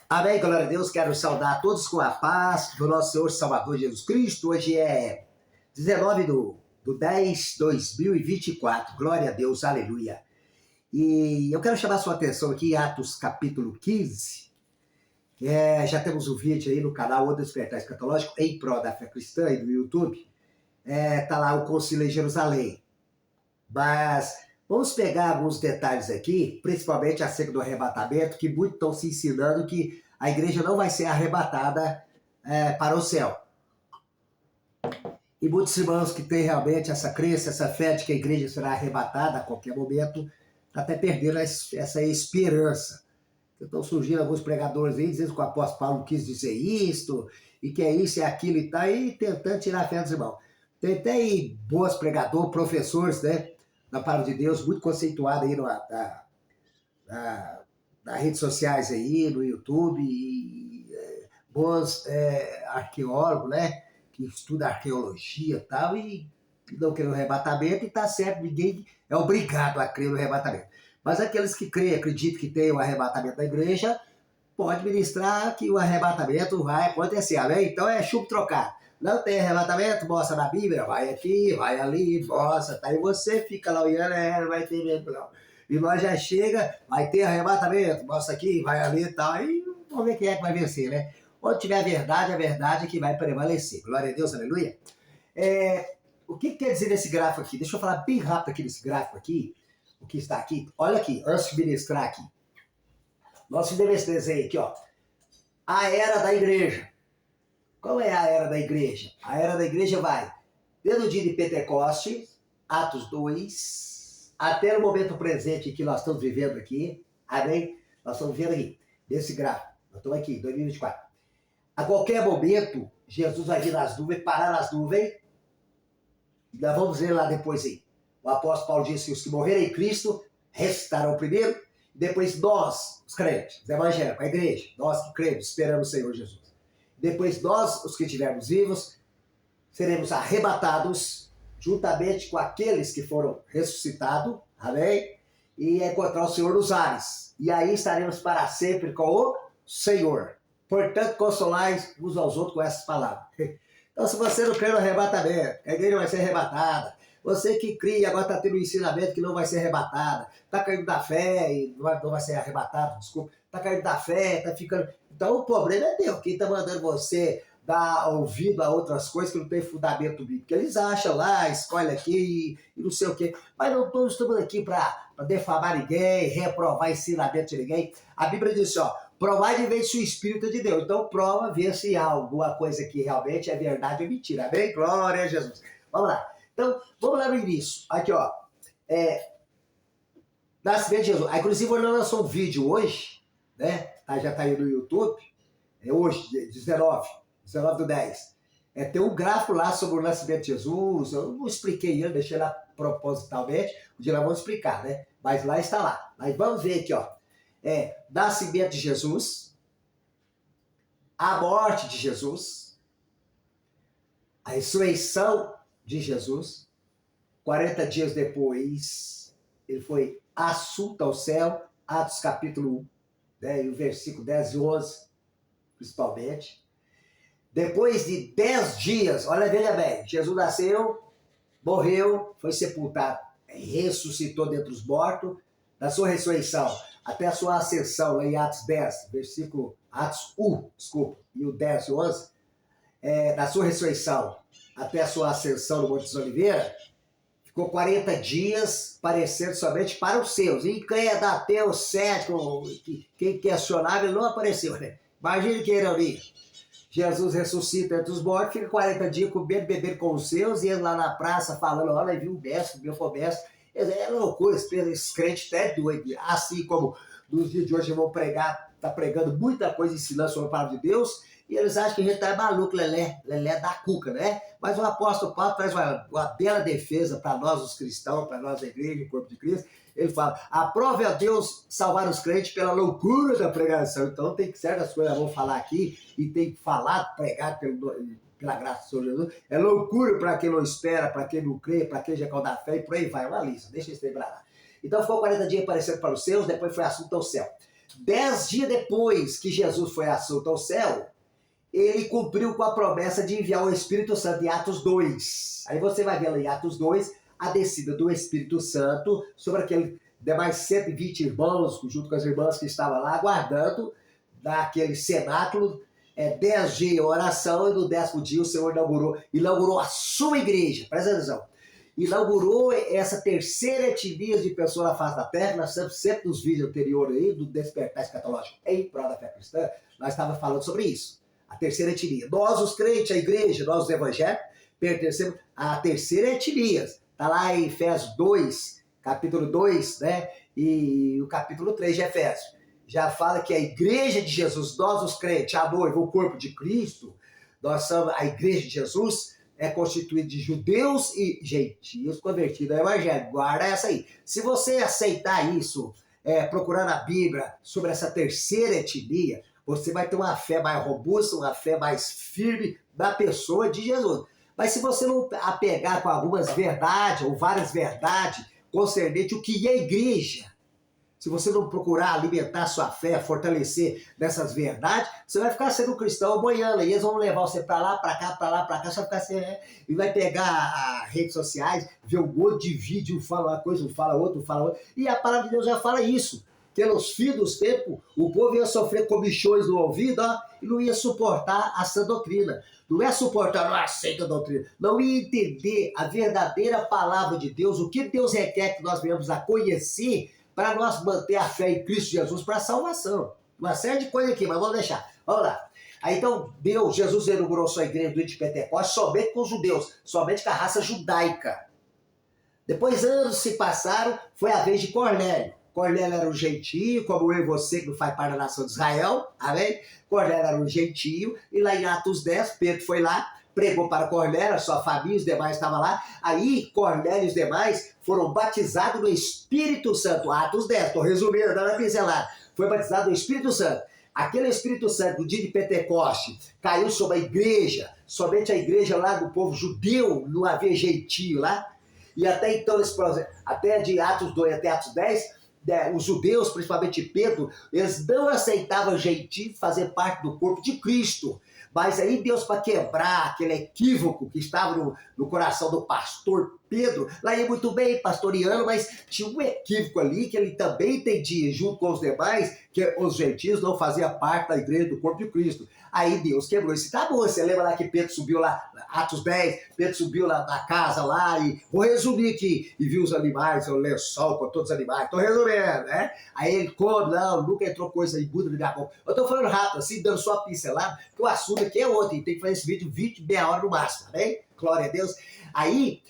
Amém, glória a Deus. Quero saudar a todos com a paz do nosso Senhor Salvador Jesus Cristo. Hoje é 19 do 10 de 2024. Glória a Deus, aleluia. E eu quero chamar a sua atenção aqui em Atos capítulo 15. Já temos um vídeo aí no canal O Despertar Escatológico em prol da fé cristã e do YouTube. Tá lá o concílio em Jerusalém. Mas vamos pegar alguns detalhes aqui, principalmente acerca do arrebatamento, que muitos estão se ensinando que a igreja não vai ser arrebatada para o céu. E muitos irmãos que têm realmente essa crença, essa fé de que a igreja será arrebatada a qualquer momento, até perderam essa esperança. Estão surgindo alguns pregadores aí dizendo que o apóstolo Paulo quis dizer isto, e que é isso, é aquilo e tal, e tentando tirar a fé dos irmãos. Tem até aí bons pregadores, professores, né, da palavra de Deus, muito conceituado aí nas redes sociais aí, no YouTube, e bons arqueólogos, né, que estudam arqueologia e tal, e não querem o arrebatamento, e tá certo, ninguém é obrigado a crer no arrebatamento. Mas aqueles que creem, acreditam que tem o arrebatamento da igreja, pode ministrar que o arrebatamento vai acontecer, amém? Então é chumbo trocado. Não tem arrebatamento, mostra na Bíblia, vai aqui, vai ali, mostra, tá? E você fica lá olhando, não vai ter mesmo não. E nós já chega, vai ter arrebatamento, mostra aqui, vai ali e tal, e vamos ver quem é que vai vencer, né? Onde tiver a verdade é que vai prevalecer. Glória a Deus, aleluia. O que quer dizer esse gráfico aqui? Deixa eu falar bem rápido aqui desse gráfico aqui, o que está aqui. Olha aqui, antes de ministrar aqui. Nós fizemos esse desenho aqui, ó. A era da igreja. Qual é a era da igreja? A era da igreja vai desde o dia de Pentecostes, Atos 2, até o momento presente que nós estamos vivendo aqui. Amém? Nós estamos vivendo aqui, nesse gráfico. Nós estamos aqui, 2024. A qualquer momento, Jesus vai vir nas nuvens, parar nas nuvens. E nós vamos ver lá depois aí. O apóstolo Paulo disse que os que morreram em Cristo ressuscitarão primeiro. Depois nós, os crentes, os evangélicos, a igreja, nós que cremos, esperamos o Senhor Jesus. Depois nós, os que estivermos vivos, seremos arrebatados juntamente com aqueles que foram ressuscitados, amém? E encontrar o Senhor nos ares. E aí estaremos para sempre com o Senhor. Portanto, consolais uns aos outros com essas palavras. Então, se você não crê no arrebatamento, a igreja vai ser arrebatada. Você que cria, agora está tendo um ensinamento que não vai ser arrebatada, está caindo da fé e não vai ser arrebatado, desculpa, está caindo da fé, está ficando... Então o problema é Deus, quem está mandando você dar ouvido a outras coisas que não tem fundamento bíblico. Eles acham lá, escolhe aqui e não sei o quê. Mas não estamos aqui para defamar ninguém, reprovar ensinamento de ninguém. A Bíblia diz ó, provar de vez se o Espírito é de Deus. Então prova, vê se há alguma coisa que realmente é verdade ou mentira. Amém? Glória a Jesus. Vamos lá. Então, vamos lá no início. Aqui, ó. Nascimento de Jesus. Inclusive, eu lançou um vídeo hoje, né? Já tá aí no YouTube. Hoje, 19 do 10. Tem um gráfico lá sobre o nascimento de Jesus. Eu não expliquei ele, deixei lá propositalmente. Um dia nós vamos explicar, né? Mas lá está lá. Mas vamos ver aqui, ó. Nascimento de Jesus. A morte de Jesus. A ressurreição de Jesus. 40 dias depois, ele foi assunto ao céu, Atos capítulo 1, né, e o versículo 10 e 11, principalmente. Depois de 10 dias, olha, veja bem, Jesus nasceu, morreu, foi sepultado, ressuscitou dentre os mortos, da sua ressurreição até a sua ascensão, lá em Atos 10, versículo, Atos 1, desculpa, e o 10 e 11, da sua ressurreição até a sua ascensão no Monte dos Oliveiras, ficou 40 dias parecendo somente para os seus. E quem é da ateu, cético, quem questionava, ele não apareceu, né? Imagina que ironia. Jesus ressuscita entre os mortos, fica 40 dias comendo, bebendo com os seus, e ele lá na praça falando, olha, viu o mestre, meu foi mestre. É loucura, esses crentes até doidos. Assim como nos dias de hoje vão pregar, tá pregando muita coisa, ensinando sobre a palavra de Deus, e eles acham que a gente tá maluco, lelé da cuca, né? Mas o apóstolo Paulo traz uma bela defesa para nós, os cristãos, para nós, a igreja, o corpo de Cristo. Ele fala, aprove a Deus salvar os crentes pela loucura da pregação. Então tem que certas coisas vamos falar aqui, e tem que falar, pregar pela graça do Senhor Jesus. É loucura para quem não espera, para quem não crê, para quem já caiu fé, e por aí vai, uma lista, deixa isso lembrar lá. Então ficou 40 dias aparecendo para os seus, depois foi assunto ao céu. 10 dias depois que Jesus foi assunto ao céu, ele cumpriu com a promessa de enviar o Espírito Santo em Atos 2. Aí você vai ver lá em Atos 2 a descida do Espírito Santo sobre aquele demais 120 irmãos, junto com as irmãs que estavam lá, aguardando naquele cenáculo, 10 dias em oração, e no 10º dia o Senhor inaugurou a sua igreja. Presta atenção. Inaugurou essa terceira etnia de pessoas na face da terra. Nós estamos sempre nos vídeos anteriores aí, do Despertar Escatológico em prol da fé cristã, nós estávamos falando sobre isso. A terceira etnia. Nós, os crentes, a igreja, nós, os evangélicos, pertencemos à terceira etnia. Está lá em Efésios 2, capítulo 2, né? E o capítulo 3 de Efésios. Já fala que a igreja de Jesus, nós, os crentes, a noiva, o corpo de Cristo, nós somos a igreja de Jesus, é constituída de judeus e gentios convertidos ao evangelho. Guarda essa aí. Se você aceitar isso, procurando a Bíblia sobre essa terceira etnia, você vai ter uma fé mais robusta, uma fé mais firme na pessoa de Jesus. Mas se você não apegar com algumas verdades, ou várias verdades, concernente o que é a igreja, se você não procurar alimentar sua fé, fortalecer nessas verdades, você vai ficar sendo um cristão boiando. E eles vão levar você para lá, para cá, para lá, para cá, você vai ficar assim, e vai pegar as redes sociais, ver um monte de vídeo, fala uma coisa, fala outra. E a palavra de Deus já fala isso. Pelos fins dos tempos, o povo ia sofrer comichões no ouvido, e não ia suportar a sã doutrina. Não é suportar, não aceita a doutrina. Não ia entender a verdadeira palavra de Deus, o que Deus requer que nós venhamos a conhecer para nós manter a fé em Cristo Jesus para a salvação. Uma série de coisas aqui, mas vamos deixar. Vamos lá. Aí então, Jesus inaugurou sua igreja do dia de Pentecostes somente com os judeus, somente com a raça judaica. Depois anos se passaram, foi a vez de Cornélio. Cornélio era um gentio, como eu e você, que não faz parte da nação de Israel, amém? Cornélio era um gentio, e lá em Atos 10, Pedro foi lá, pregou para Cornélio, a sua família, os demais estavam lá. Aí Cornélio e os demais foram batizados no Espírito Santo. Atos 10, estou resumindo, dando a pincelada. Foi batizado no Espírito Santo. Aquele Espírito Santo do dia de Pentecoste caiu sobre a igreja, somente a igreja lá do povo judeu, não havia gentio lá. E até então, até de Atos 2 até Atos 10, os judeus, principalmente Pedro, eles não aceitavam gentio fazer parte do corpo de Cristo. Mas aí Deus, para quebrar aquele equívoco que estava no coração do pastor Pedro, lá ia muito bem pastoreando, mas tinha um equívoco ali que ele também entendia, junto com os demais, que os gentios não faziam parte da igreja do corpo de Cristo. Aí Deus quebrou esse tabu. Você lembra lá que Pedro subiu lá, Atos 10, Pedro subiu lá na casa lá, e vou resumir aqui, e viu os animais, o lençol com todos os animais, estou resumindo, né? Aí ele come, não, nunca entrou coisa em Buda na minha boca. Eu estou falando rápido, assim, dando só a pincelada, porque o assunto aqui é outro, e tem que fazer esse vídeo 20, meia hora no máximo, tá bem? Glória a Deus. Aí,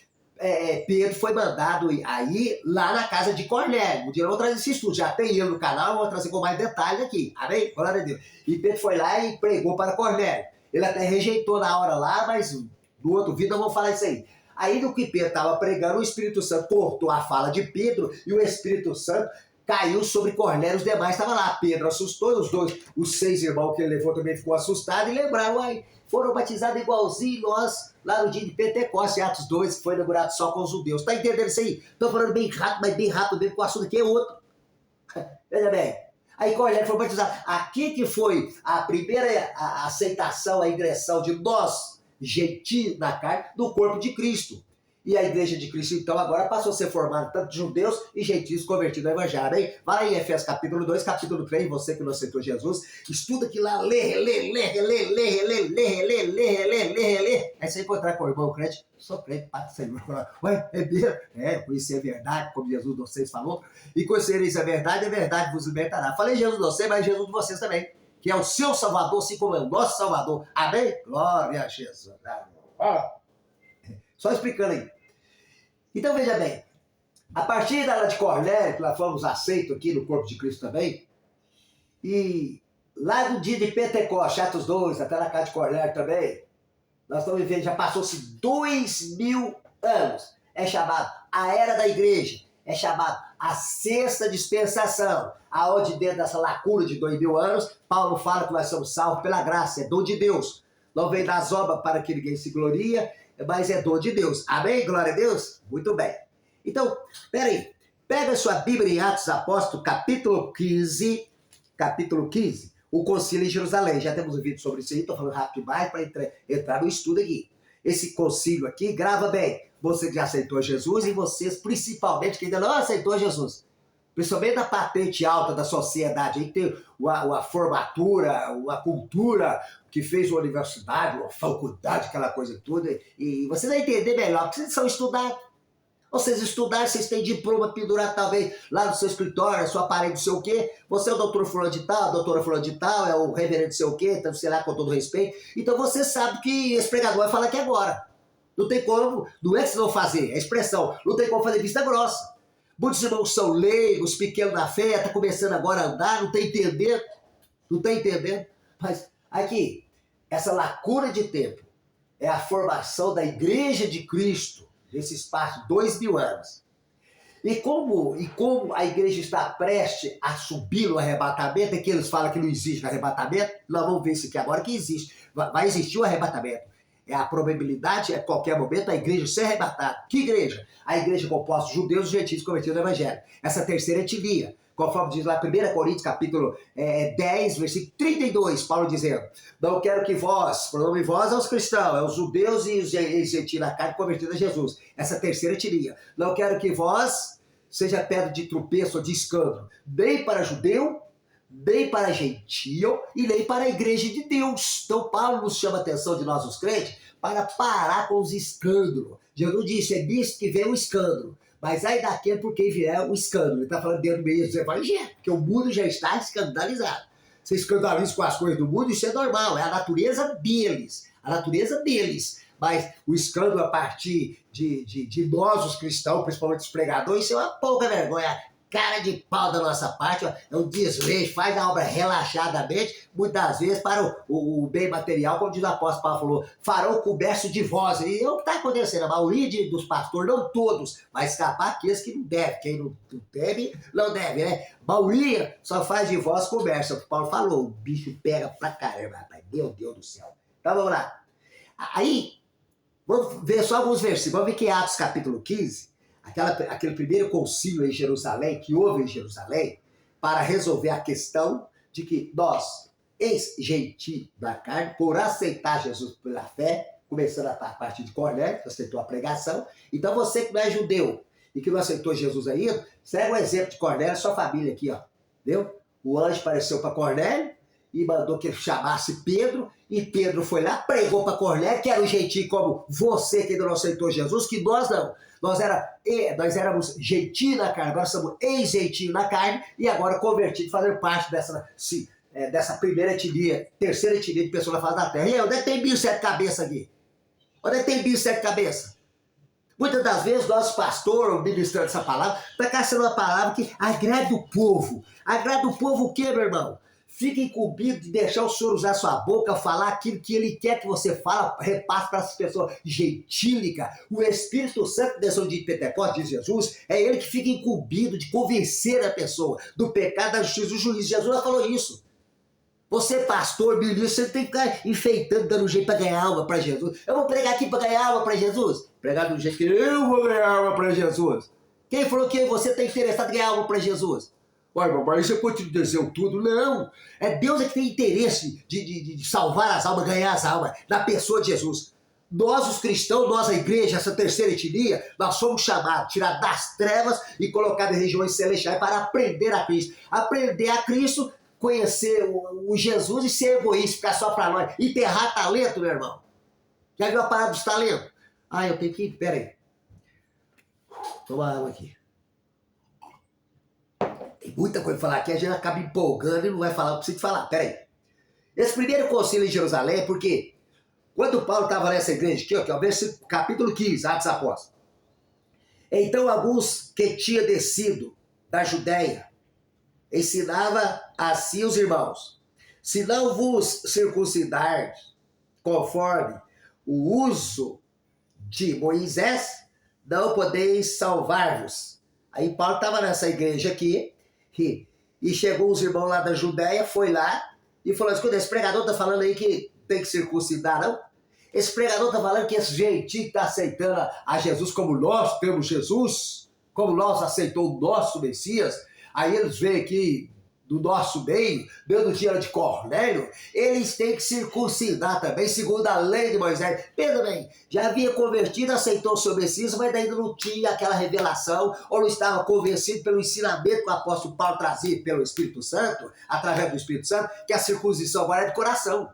Pedro foi mandado aí lá na casa de Cornélio. Um dia eu vou trazer esse estudo, já tem ele no canal, eu vou trazer com mais detalhes aqui, amém? Glória a Deus. E Pedro foi lá e pregou para Cornélio. Ele até rejeitou na hora lá, mas no outro vídeo eu vou falar isso aí. Aí no que Pedro estava pregando, o Espírito Santo cortou a fala de Pedro e o Espírito Santo caiu sobre Cornélio, os demais estavam lá. Pedro assustou, os 6 irmãos que ele levou também ficou assustado e lembraram, aí foram batizados igualzinho nós, lá no dia de Pentecostes, Atos 2, que foi inaugurado só com os judeus. Tá entendendo isso aí? Estou falando bem rápido, mas bem rápido mesmo, porque o assunto aqui é outro. Veja bem. Aí Cornélio foi batizado. Aqui que foi a primeira aceitação, a ingressão de nós, gentios na carne, do corpo de Cristo. E a igreja de Cristo, então, agora passou a ser formada tanto de judeus e gentios convertidos ao evangelho. Hein? Vai lá em Efésios capítulo 2, capítulo 3, você que não aceitou Jesus, estuda aqui lá, lê. Aí você encontrar com o irmão crente, sou crente, Pai do Senhor. Ué, é mesmo? Conhecer a verdade, como Jesus de vocês falou. E conhecereis a verdade vos libertará. Falei Jesus de você, mas Jesus de vocês também, que é o seu Salvador, assim como é o nosso Salvador. Amém? Glória a Jesus. Só explicando aí. Então veja bem, a partir da aula de Cornélio, que nós fomos aceitos aqui no corpo de Cristo também, e lá no dia de Pentecostes, Atos 2, até na casa de Cornélio também, nós estamos vivendo, já passou-se 2000 anos. É chamado a era da igreja, é chamado a sexta dispensação, aonde dentro dessa lacuna de 2000 anos, Paulo fala que nós somos salvos pela graça, é dom de Deus. Não vem das obras para que ninguém se gloria, mas é dom de Deus. Amém? Glória a Deus? Muito bem. Então, peraí. Pega a sua Bíblia em Atos Apóstolos, capítulo 15. capítulo 15, o concílio em Jerusalém. Já temos um vídeo sobre isso aí, estou falando rápido demais para entrar no estudo aqui. Esse concílio aqui, grava bem, você que já aceitou Jesus e vocês, principalmente, que ainda não aceitou Jesus. Principalmente da patente alta da sociedade, aí tem a formatura, a cultura, que fez uma universidade, uma faculdade, aquela coisa toda, e vocês vão entender melhor, porque vocês são estudados. Vocês estudaram, vocês têm diploma pendurado talvez lá no seu escritório, na sua parede, não sei o quê. Você é o doutor fulano de tal, a doutora fulano de tal, é o reverendo não sei o quê, então, sei lá, com todo respeito. Então você sabe que esse pregador vai falar aqui agora. Não tem como, não é que vocês vão fazer, é expressão, não tem como fazer vista grossa. Muitos irmãos são leigos, pequenos na fé, tá começando agora a andar, não tá entendendo, Mas aqui, essa lacuna de tempo é a formação da Igreja de Cristo, nesse espaço de 2000 anos. E como a igreja está prestes a subir no arrebatamento, é que eles falam que não existe arrebatamento, nós vamos ver isso aqui agora, que existe. Vai existir o arrebatamento. A probabilidade é, a qualquer momento, a igreja ser arrebatada. Que igreja? A igreja composta de judeus e gentios convertidos ao evangelho. Essa terceira etnia. Conforme diz lá 1 Coríntios, capítulo 10, versículo 32, Paulo dizendo: não quero que vós, pronome vós aos cristãos, aos judeus e os gentios na carne convertidos a Jesus. Essa terceira etnia. Não quero que vós seja pedra de tropeço ou de escândalo, nem para judeu, nem para gentio e nem para a igreja de Deus. Então Paulo nos chama a atenção de nós os crentes para parar com os escândalos. Jesus disse, é disso que vem o escândalo. Mas aí daquele por quem vier o escândalo. Ele está falando dentro do meio do evangelho, porque o mundo já está escandalizado. Você escandaliza com as coisas do mundo, isso é normal, é a natureza deles. A natureza deles. Mas o escândalo a partir de nós, os cristãos, principalmente os pregadores, isso é uma pouca vergonha. Cara de pau da nossa parte, ó, é um desleixo, faz a obra relaxadamente, muitas vezes para o bem material, como diz o apóstolo Paulo falou, farão o comércio de vós. E é o que está acontecendo, a maioria dos pastores, não todos, vai escapar aqueles que não devem, quem não teme, não deve, né? A maioria só faz de vós comércio, é o que Paulo falou, o bicho pega pra caramba, rapaz, meu Deus do céu. Então vamos lá. Aí, vamos ver só alguns versículos, vamos ver que Atos capítulo 15, aquele primeiro concílio em Jerusalém, que houve em Jerusalém, para resolver a questão de que nós, ex-gentios da carne, por aceitar Jesus pela fé, começando a partir de Cornélio, que aceitou a pregação, então você que não é judeu e que não aceitou Jesus ainda, segue o exemplo de Cornélio, sua família aqui, ó, viu? O anjo apareceu para Cornélio e mandou que ele chamasse Pedro, e Pedro foi lá, pregou para Cornélio, que era um gentio como você que ainda não aceitou Jesus, que nós não. Nós éramos gentios na carne, agora somos ex-gentios na carne e agora convertidos, fazendo parte dessa primeira etnia, terceira etnia de pessoas na face da terra. E aí, onde é que tem 1.007 cabeças aqui? Onde é que tem 1.007 cabeças? Muitas das vezes, nosso pastor, ministrando essa palavra, está caçando uma palavra que agrada o povo. Agrada o povo o quê, meu irmão? Fica incumbido de deixar o Senhor usar sua boca, falar aquilo que Ele quer que você fale, repasse para as pessoas gentílicas. O Espírito Santo desse dia de Pentecostes, diz Jesus, é Ele que fica incumbido de convencer a pessoa do pecado, da justiça, do juízo. Jesus já falou isso. Você, pastor, ministro, você tem que ficar enfeitando, dando jeito para ganhar alma para Jesus. Eu vou pregar aqui para ganhar alma para Jesus? Pregar do jeito que eu vou ganhar alma para Jesus. Quem falou que você está interessado em ganhar alma para Jesus? Olha, mas você pode dizer tudo? Não. É Deus que tem interesse de salvar as almas, ganhar as almas, na pessoa de Jesus. Nós, os cristãos, nós, a igreja, essa terceira etnia, nós somos chamados, tirar das trevas e colocar em regiões celestiais para aprender a Cristo. Aprender a Cristo, conhecer o Jesus e ser egoísta, ficar só para nós. Enterrar talento, meu irmão. Já viu a parada dos talentos? Ah, eu tenho que ir, peraí. Toma água aqui. Tem muita coisa pra falar aqui, a gente acaba empolgando e não vai falar o que precisa falar. Peraí. Esse primeiro concílio em Jerusalém é porque quando Paulo estava nessa igreja aqui, ó, que é o versículo, capítulo 15, Atos Apóstolos. Então alguns que tinham descido da Judéia ensinava assim os irmãos: se não vos circuncidardes conforme o uso de Moisés, não podeis salvar-vos. Aí Paulo estava nessa igreja aqui, e chegou os irmãos lá da Judéia, foi lá e falou: escuta, esse pregador está falando aí que tem que circuncidar, não? Esse pregador está falando que esse gentio está aceitando a Jesus como nós temos Jesus, como nós aceitou o nosso Messias. Aí eles veem aqui do nosso meio, dando dinheiro de Cornélio, eles têm que circuncidar também, segundo a lei de Moisés. Pensa bem, já havia convertido, aceitou o seu Messias, mas ainda não tinha aquela revelação, ou não estava convencido pelo ensinamento que o apóstolo Paulo trazia pelo Espírito Santo, através do Espírito Santo, que a circuncisão agora é de coração.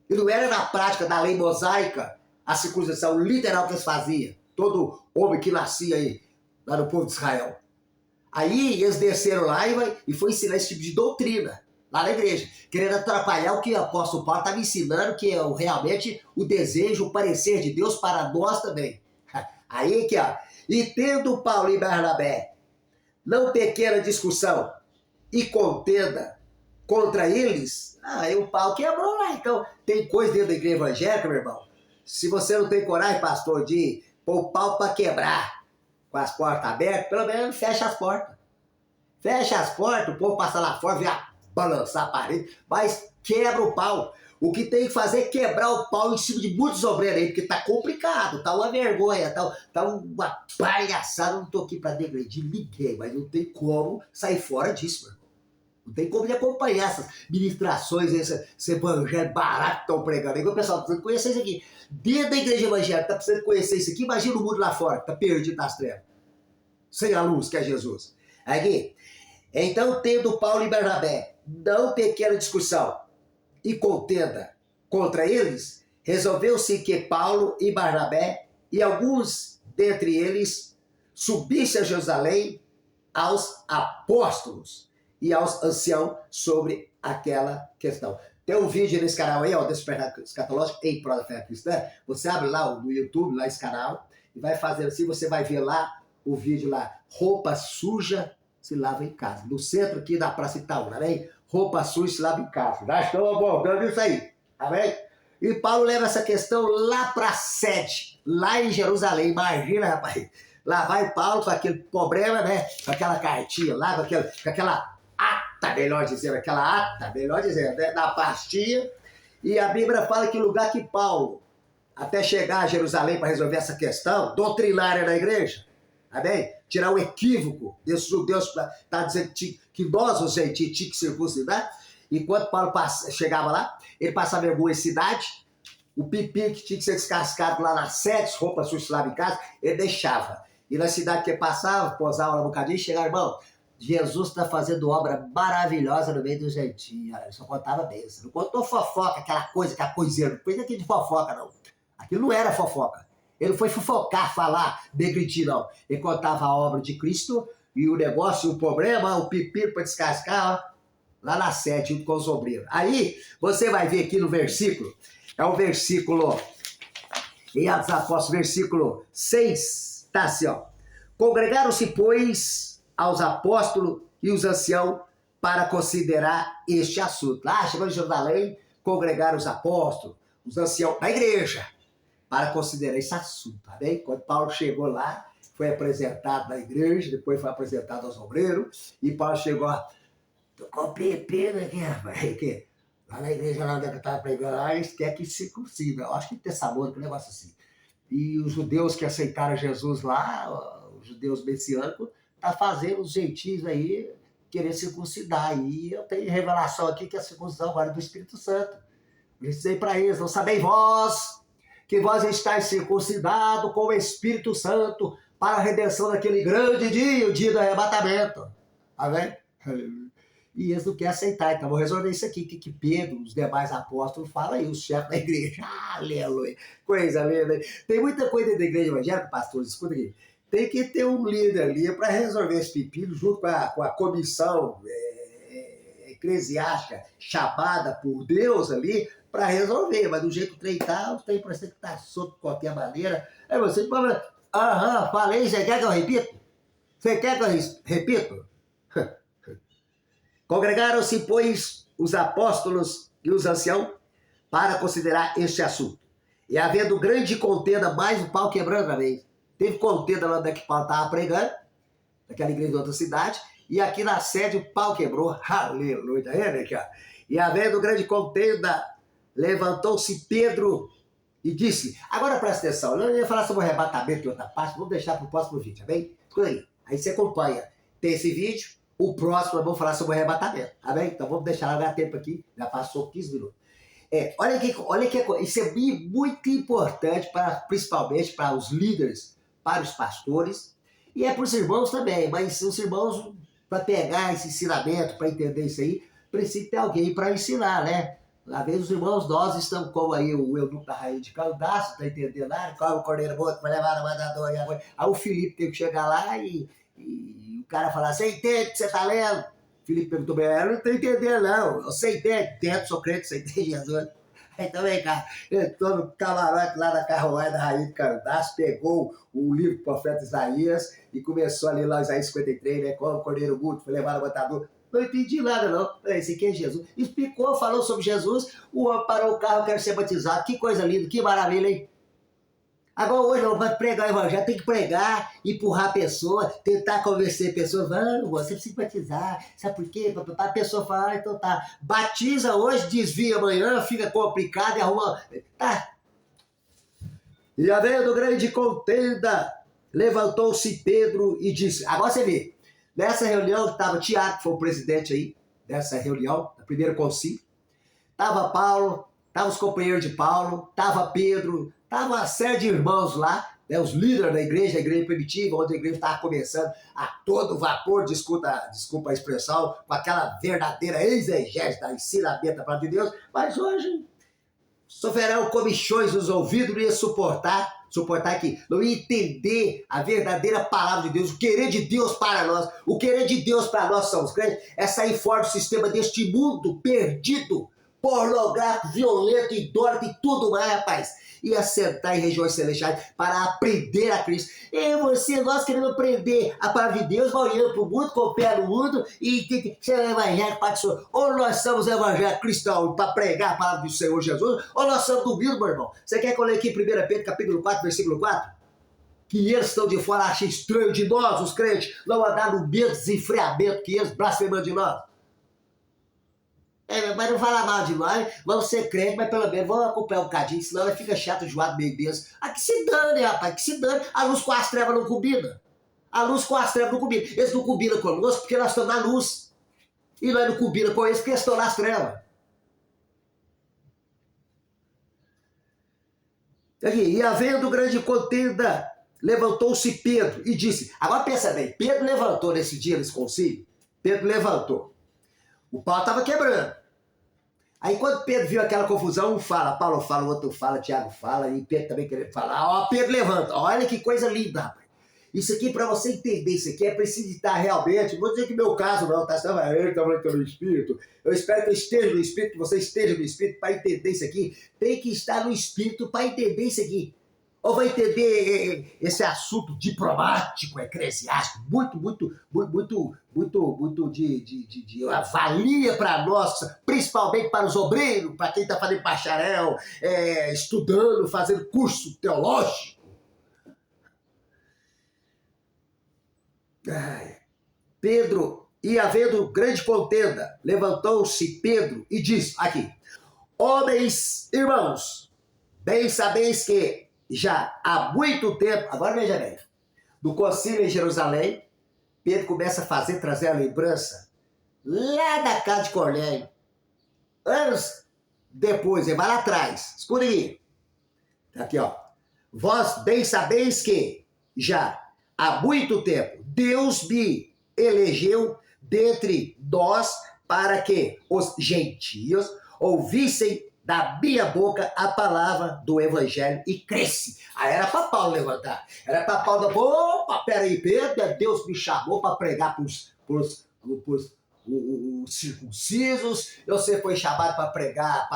E não era na prática da lei mosaica, a circuncisão literal que eles faziam. Todo homem que nascia aí, lá no povo de Israel. Aí eles desceram lá e foi ensinar esse tipo de doutrina lá na igreja, querendo atrapalhar o que o apóstolo Paulo estava ensinando, que é realmente o desejo, o parecer de Deus para nós também. Aí que ó, e tendo Paulo e Barnabé não pequena discussão e contenda contra eles, aí o pau quebrou lá. Então tem coisa dentro da igreja evangélica, meu irmão, se você não tem coragem, pastor, de pôr o pau para quebrar, com as portas abertas, pelo menos fecha as portas. Fecha as portas, o povo passa lá fora, vem balançar a parede, mas quebra o pau. O que tem que fazer é quebrar o pau em cima de muitos obreiros aí, porque tá complicado, tá uma vergonha, tá uma palhaçada. Eu não tô aqui para degredir ninguém, mas não tem como sair fora disso, meu irmão. Não tem como de acompanhar essas ministrações, esse evangelho barato que estão pregando. Igual o pessoal tá precisando conhecer isso aqui. Dentro da igreja evangélica, tá precisando conhecer isso aqui. Imagina o mundo lá fora, que tá perdido nas trevas. Sem a luz, que é Jesus. Aqui. Então, tendo Paulo e Barnabé não pequena discussão e contenda contra eles, resolveu-se que Paulo e Barnabé e alguns dentre eles subissem a Jerusalém aos apóstolos e aos anciãos sobre aquela questão. Tem um vídeo nesse canal aí, ó, Despertar Escatológico em Prol da Fé Cristã. Você abre lá no YouTube, lá esse canal, e vai fazer assim, você vai ver lá o vídeo lá, roupa suja se lava em casa. No centro aqui da Praça Itaúna, né? Roupa suja se lava em casa. Já estamos abordando isso aí, tá bem? E Paulo leva essa questão lá para a sede, lá em Jerusalém. Imagina, rapaz, lá vai Paulo com aquele problema, né? Com aquela cartinha lá, com aquela ata, melhor dizendo, né? Da pastinha. E a Bíblia fala que o lugar que Paulo, até chegar a Jerusalém para resolver essa questão doutrinária da igreja, tá bem? Tirar o equívoco desses judeus que tá dizendo que nós, os gentios, tinha que circuncidar. Enquanto Paulo chegava lá, ele passava em alguma cidade, o pipi que tinha que ser descascado lá nas sedes, roupa suja lá em casa, ele deixava. E na cidade que ele passava, posava lá um bocadinho, chegava, irmão, Jesus está fazendo obra maravilhosa no meio dos gentios. Ele só contava bênção. Não contou fofoca, aquela coisinha, não foi aqui de fofoca, não. Aquilo não era fofoca. Ele não foi fofocar, falar, degredir, não. Ele contava a obra de Cristo e o negócio, o problema, o pipi para descascar, lá na sede, junto com os obreiros. Aí, você vai ver aqui no versículo, é o versículo, em Atos Apóstolos, versículo 6, tá assim, ó. Congregaram-se, pois, aos apóstolos e os anciãos para considerar este assunto. Lá, chegou em Jerusalém, congregaram os apóstolos, os anciãos da igreja, para considerar esse assunto, tá bem? Quando Paulo chegou lá, foi apresentado na igreja, depois foi apresentado aos obreiros, e Paulo chegou, tô com pepino aqui, rapaz, que lá na igreja lá onde eu estava pregando, lá eles querem que circuncida, eu acho que tem sabor, um negócio assim. E os judeus que aceitaram Jesus lá, os judeus messiânicos, tá fazendo os gentios aí querer circuncidar. E eu tenho revelação aqui que a circuncisão agora é do Espírito Santo. Eu disse para eles, não sabeis vós que vós estáis circuncidados com o Espírito Santo para a redenção daquele grande dia, o dia do arrebatamento. Amém? E eles não querem aceitar. Então, vou resolver isso aqui, que Pedro, os demais apóstolos, falam aí, os chefes da igreja. Aleluia. Coisa linda. Tem muita coisa da igreja evangélica, pastor, escuta aqui. Tem que ter um líder ali para resolver esse pepino, junto com a comissão eclesiástica chamada por Deus ali, para resolver. Mas do jeito que o trem tá, o trem parece que tá solto de qualquer maneira. Aí você fala, falei, você quer que eu repita? Você quer que eu repita? Congregaram-se, pois, os apóstolos e os anciãos para considerar este assunto. E havendo grande contenda, mais o pau quebrando outra vez. Teve contenda lá onde que Paulo estava pregando, naquela igreja de outra cidade, e aqui na sede o pau quebrou. Aleluia, tá vendo aqui, ó? E havendo grande contenda, levantou-se Pedro e disse, agora presta atenção, eu ia falar sobre o arrebatamento de outra parte, vamos deixar para o próximo vídeo, tá bem? Escuta aí, aí você acompanha. Tem esse vídeo, O próximo nós vamos falar sobre o arrebatamento. Amém? Então vamos deixar lá dar tempo aqui. Já passou 15 minutos. Olha que isso é muito importante, principalmente para os líderes, para os pastores, e é para os irmãos também, mas os irmãos, para pegar esse ensinamento, para entender isso aí, precisa ter alguém para ensinar, né? Às vezes os irmãos, nós estamos como aí o eunuco da rainha de Caldaço, tá entendendo lá? Qual o cordeiro morto para levar na mandador e agora. Aí o Felipe tem que chegar lá e o cara falar, você entende o que você está lendo? Felipe perguntou bem, eu não estou entendendo não, você entende? Dentro, sou crente, você entende Jesus? Então vem cá, entrou no camarote lá da carruagem da rainha de Candaço, pegou o livro do profeta Isaías e começou a ler lá Isaías 53, né? Como o cordeiro mudo foi levado ao matador. Não entendi nada, não. Esse aqui é Jesus. Explicou, falou sobre Jesus, o homem parou o carro, quer ser batizado. Que coisa linda, que maravilha, hein? Agora hoje não vai pregar o evangelho, tem que pregar, empurrar a pessoa, tentar convencer a pessoa, vamos, você precisa batizar, sabe por quê? A pessoa fala, ah, então tá, batiza hoje, desvia amanhã, fica complicado e arruma, tá. E havendo grande contenda, levantou-se Pedro e disse, agora você vê, nessa reunião estava Tiago, que foi o presidente aí, dessa reunião, da primeira concílio, estava Paulo, estavam os companheiros de Paulo, estava Pedro, estava uma série de irmãos lá, né, os líderes da igreja primitiva, onde a igreja estava começando a todo vapor, desculpa a expressão, com aquela verdadeira exegese da ensinamento da palavra de Deus, mas hoje sofrerão comichões nos ouvidos, não ia suportar aqui, não ia entender a verdadeira palavra de Deus, o querer de Deus para nós, o querer de Deus para nós somos crentes, é sair fora do sistema deste mundo perdido, pornográfico, violento, idólatra e tudo mais, rapaz. E assentar em regiões celestiais para aprender a Cristo. E você, nós queremos aprender a palavra de Deus, vai olhando para o mundo, com o pé no mundo, e ser evangélico, pastor. Ou nós somos evangélicos cristãos para pregar a palavra do Senhor Jesus, ou nós somos do meu irmão. Você quer que eu leia aqui em 1 Pedro, capítulo 4, versículo 4? Que eles estão de fora, acham estranho de nós, os crentes, não andar no mesmo desenfreamento que eles, blasfemando de nós. Mas não fala mal de nós, vamos ser crentes, mas pelo menos vamos acompanhar um bocadinho, senão ela fica chata, enjoado, meio denso. Ah, que se dane, rapaz, que se dane. A luz com as trevas não combina. A luz com as trevas não combina. Eles não combinam conosco porque nós estamos na luz. E nós não combinamos com eles porque eles estão nas trevas. Aqui, e havendo grande contenda, levantou-se Pedro e disse, agora pensa bem, Pedro levantou nesse dia, nesse concílio, Pedro levantou. O pau estava quebrando. Aí quando Pedro viu aquela confusão, um fala, Paulo fala, o outro fala, Tiago fala, e Pedro também querendo falar. Ó, Pedro levanta. Olha que coisa linda, rapaz. Isso aqui, para você entender isso aqui, é preciso estar realmente, não vou dizer que meu caso não, tá? Ele está falando que eu no Espírito. Eu espero que eu esteja no Espírito, que você esteja no Espírito para entender isso aqui. Tem que estar no Espírito para entender isso aqui. Ou vai entender esse assunto diplomático, eclesiástico, muito de valia para nós, principalmente para os obreiros, para quem está fazendo bacharel, estudando, fazendo curso teológico. Pedro, e havendo grande contenda, levantou-se Pedro e disse, aqui, homens, irmãos, bem sabeis que já há muito tempo, agora veja bem, do concílio em Jerusalém, Pedro começa a trazer a lembrança lá da casa de Cornélio. Anos depois, ele vai lá atrás, escuta aí. Aqui, ó. Vós bem sabeis que já há muito tempo Deus me elegeu dentre nós para que os gentios ouvissem da minha boca a palavra do evangelho e cresce. Aí era para Paulo levantar. Era para Paulo, opa, peraí, Pedro, Deus me chamou para pregar para os circuncisos, você foi chamado para pregar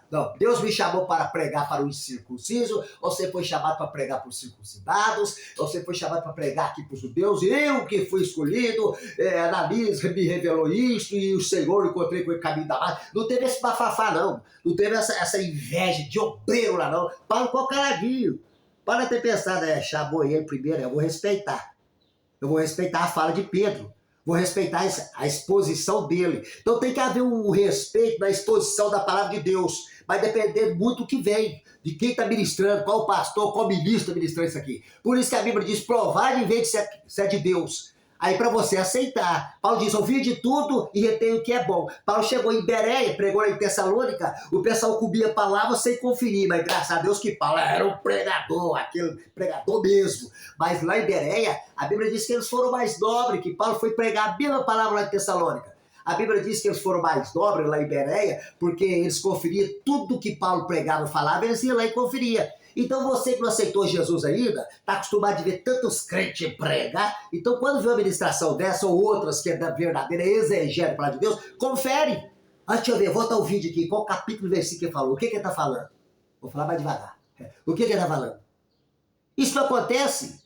não, Deus me chamou para pregar para os incircuncisos, você foi chamado para pregar para os circuncidados, você foi chamado para pregar aqui para os judeus, eu que fui escolhido, Ananias me revelou isso, e o Senhor encontrei com o caminho da mar. Não teve esse bafafá não, não teve essa inveja de obreiro lá não, para qual caladinho, para ter pensado, chamou ele primeiro, eu vou respeitar a fala de Pedro, vou respeitar a exposição dele. Então tem que haver um respeito na exposição da palavra de Deus. Vai depender muito do que vem, de quem está ministrando, qual pastor, qual ministro está ministrando isso aqui. Por isso que a Bíblia diz, provar e ver se é de Deus. Aí para você aceitar. Paulo diz, ouvi de tudo e retém o que é bom. Paulo chegou em Bereia, pregou em Tessalônica, o pessoal comia a palavra sem conferir, mas graças a Deus que Paulo era um pregador, aquele pregador mesmo. Mas lá em Bereia, a Bíblia diz que eles foram mais nobres, que Paulo foi pregar a mesma palavra lá em Tessalônica. A Bíblia diz que eles foram mais nobres lá em Bereia, porque eles conferiam tudo que Paulo pregava e falava, eles iam lá e conferiam. Então você que não aceitou Jesus ainda, está acostumado a ver tantos crentes pregar, então quando vê uma ministração dessa ou outras que é da verdadeira exegética palavra de Deus, confere. Ah, deixa eu ver, volta o vídeo aqui, qual capítulo e versículo que ele falou, o que ele está falando? Vou falar mais devagar. O que ele está falando? Isso não acontece.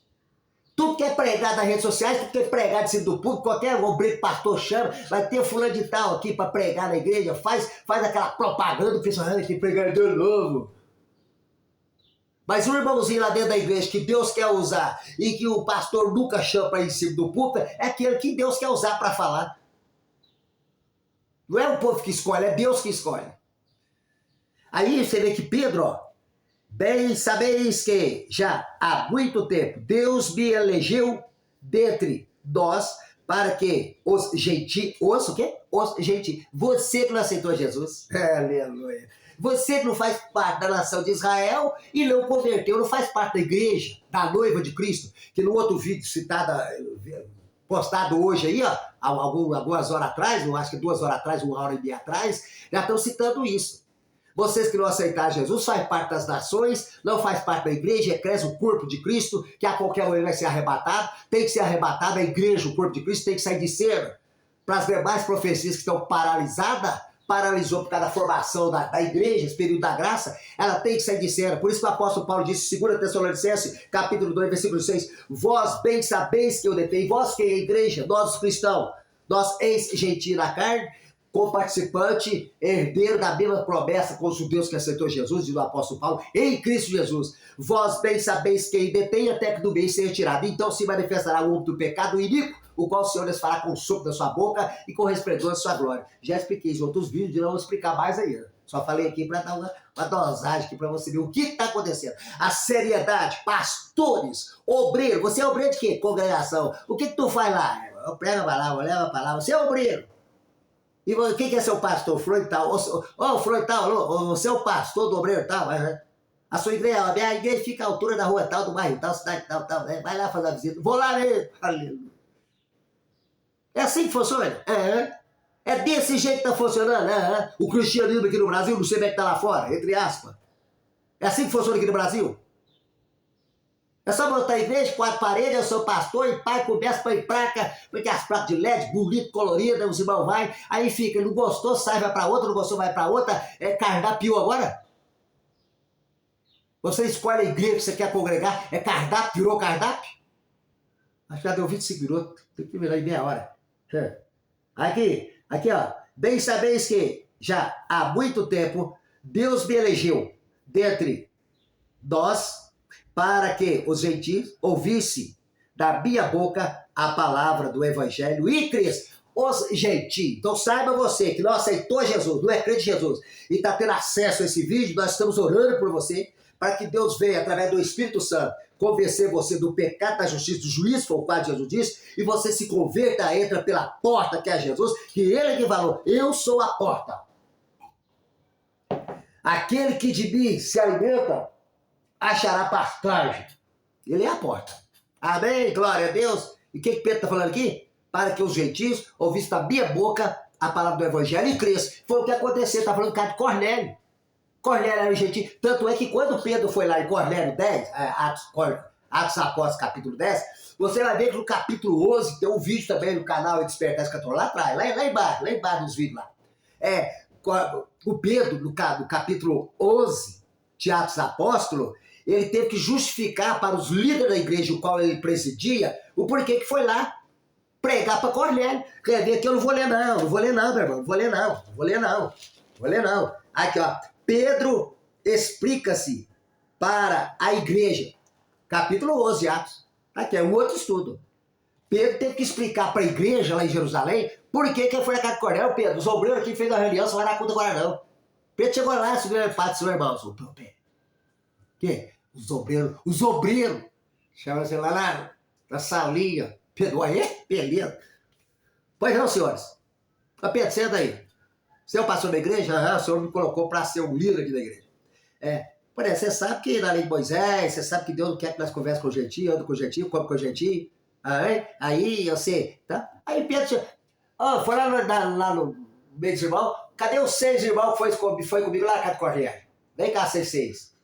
Tudo que é pregado nas redes sociais, tudo que é pregado em cima do público, qualquer obreiro pastor chama, vai ter fulano de tal aqui para pregar na igreja, faz aquela propaganda, pensando que pregador novo. Mas um irmãozinho lá dentro da igreja que Deus quer usar e que o pastor nunca chama para ir em cima do púlpito, é aquele que Deus quer usar para falar. Não é o povo que escolhe, é Deus que escolhe. Aí você vê que Pedro, ó, bem sabeis que já há muito tempo Deus me elegeu dentre nós para que os gentios, o quê? Os gentios, você que não aceitou Jesus, aleluia. Você que não faz parte da nação de Israel e não converteu, não faz parte da igreja, da noiva de Cristo, que no outro vídeo postado hoje aí, ó, algumas horas atrás, eu acho que 2 horas atrás, 1h30 atrás, já estão citando isso. Vocês que não aceitaram Jesus, faz parte das nações, não faz parte da igreja, cresce o corpo de Cristo, que a qualquer momento vai ser arrebatado, tem que ser arrebatado, a igreja, o corpo de Cristo, tem que sair de cena. Para as demais profecias que estão paralisou por causa da formação da igreja, esse período da graça, ela tem que sair de cena. Por isso que o apóstolo Paulo disse, 2 Tessalonicenses, capítulo 2, versículo 6, vós bem sabeis que eu detenho, vós que é a igreja, nós os cristãos, nós ex-gentios na carne, co-participante, herdeiro da mesma promessa com os judeus que aceitou Jesus, diz o apóstolo Paulo, em Cristo Jesus. Vós bem sabeis quem detém até que do bem seja tirado. Então se manifestará o homem do pecado, o iníquo, o qual o Senhor lhes fará com o sopro da sua boca e com o resplendor da sua glória. Já expliquei isso em outros vídeos, não vou explicar mais ainda. Só falei aqui para dar uma dosagem aqui para você ver o que está acontecendo. A seriedade, pastores, obreiro. Você é obreiro de quê? Congregação. O que tu faz lá? Eu prego a palavra, eu levo a palavra. Você é obreiro. E quem é seu pastor? Fulano tal. Ô, fulano tal, você é o pastor do obreiro tal. A sua igreja, a minha igreja fica à altura da rua tal, do bairro tal, cidade tal, tal. Vai lá fazer a visita. Vou lá mesmo. Aleluia. É assim que funciona? É desse jeito que está funcionando? O cristianismo aqui no Brasil, não sei como é que está lá fora, entre aspas. É assim que funciona aqui no Brasil? É só botar a igreja, 4 paredes, eu sou pastor, e pai começa a pôr em placa, porque as placas de LED, bonito, colorida, os irmãos vai, aí fica, não gostou, sai, vai para outra, não gostou, vai para outra, é cardápio agora? Você escolhe a igreja que você quer congregar, é cardápio, virou cardápio? Acho que já deu 25 minutos, tem que virar em meia hora. Aqui, ó, bem sabeis que já há muito tempo Deus me elegeu dentre nós, para que os gentios ouvissem da minha boca a palavra do evangelho e crescem. Os gentios. Então saiba você que não aceitou Jesus, não é crente de Jesus, e está tendo acesso a esse vídeo, nós estamos orando por você, para que Deus venha, através do Espírito Santo, convencer você do pecado, da justiça, do juízo, foi o qual Jesus disse, e você se converta, entra pela porta que é Jesus, que ele que falou, eu sou a porta. Aquele que de mim se alimenta, achará pastagem. Ele é a porta. Amém? Glória a Deus. E o que Pedro está falando aqui? Para que os gentios ouvissem da minha boca a palavra do evangelho e cresçam. Foi o que aconteceu. Está falando do caso de Cornélio. Cornélio era um gentio. Tanto é que quando Pedro foi lá em Cornélio 10, Atos Apóstolos, capítulo 10, você vai ver que no capítulo 11, tem um vídeo também no canal Despertar Escatologia, lá atrás, lá embaixo nos vídeos lá. O Pedro, no capítulo 11 de Atos Apóstolos, ele teve que justificar para os líderes da igreja, o qual ele presidia, o porquê que foi lá pregar para Cornélio. Quer ver que eu não vou ler não, meu irmão, não vou ler não. Aqui, ó, Pedro explica-se para a igreja, capítulo 11 de Atos. Aqui é um outro estudo. Pedro teve que explicar para a igreja lá em Jerusalém por que ele foi na casa de Cornélio. Pedro, os obreiros aqui fez a reunião, você vai dar conta agora não. Pedro chegou lá, subiu a parte do seu irmão, que? Os obreiros, chama-se lá na salinha, Pedro, aí? Beleza. Pois não, senhores. Pedro, senta aí. Você é o pastor da igreja? O senhor me colocou para ser o líder aqui da igreja. Por exemplo, você sabe que na lei de Moisés, você sabe que Deus não quer que nós conversemos com o gentio, anda com o gentio, come com o gentio. Aí eu sei, tá? Aí Pedro, foi lá no meio dos irmãos, cadê os 6 irmãos que foi comigo lá na casa de Cornélio? Vem cá, vocês 6.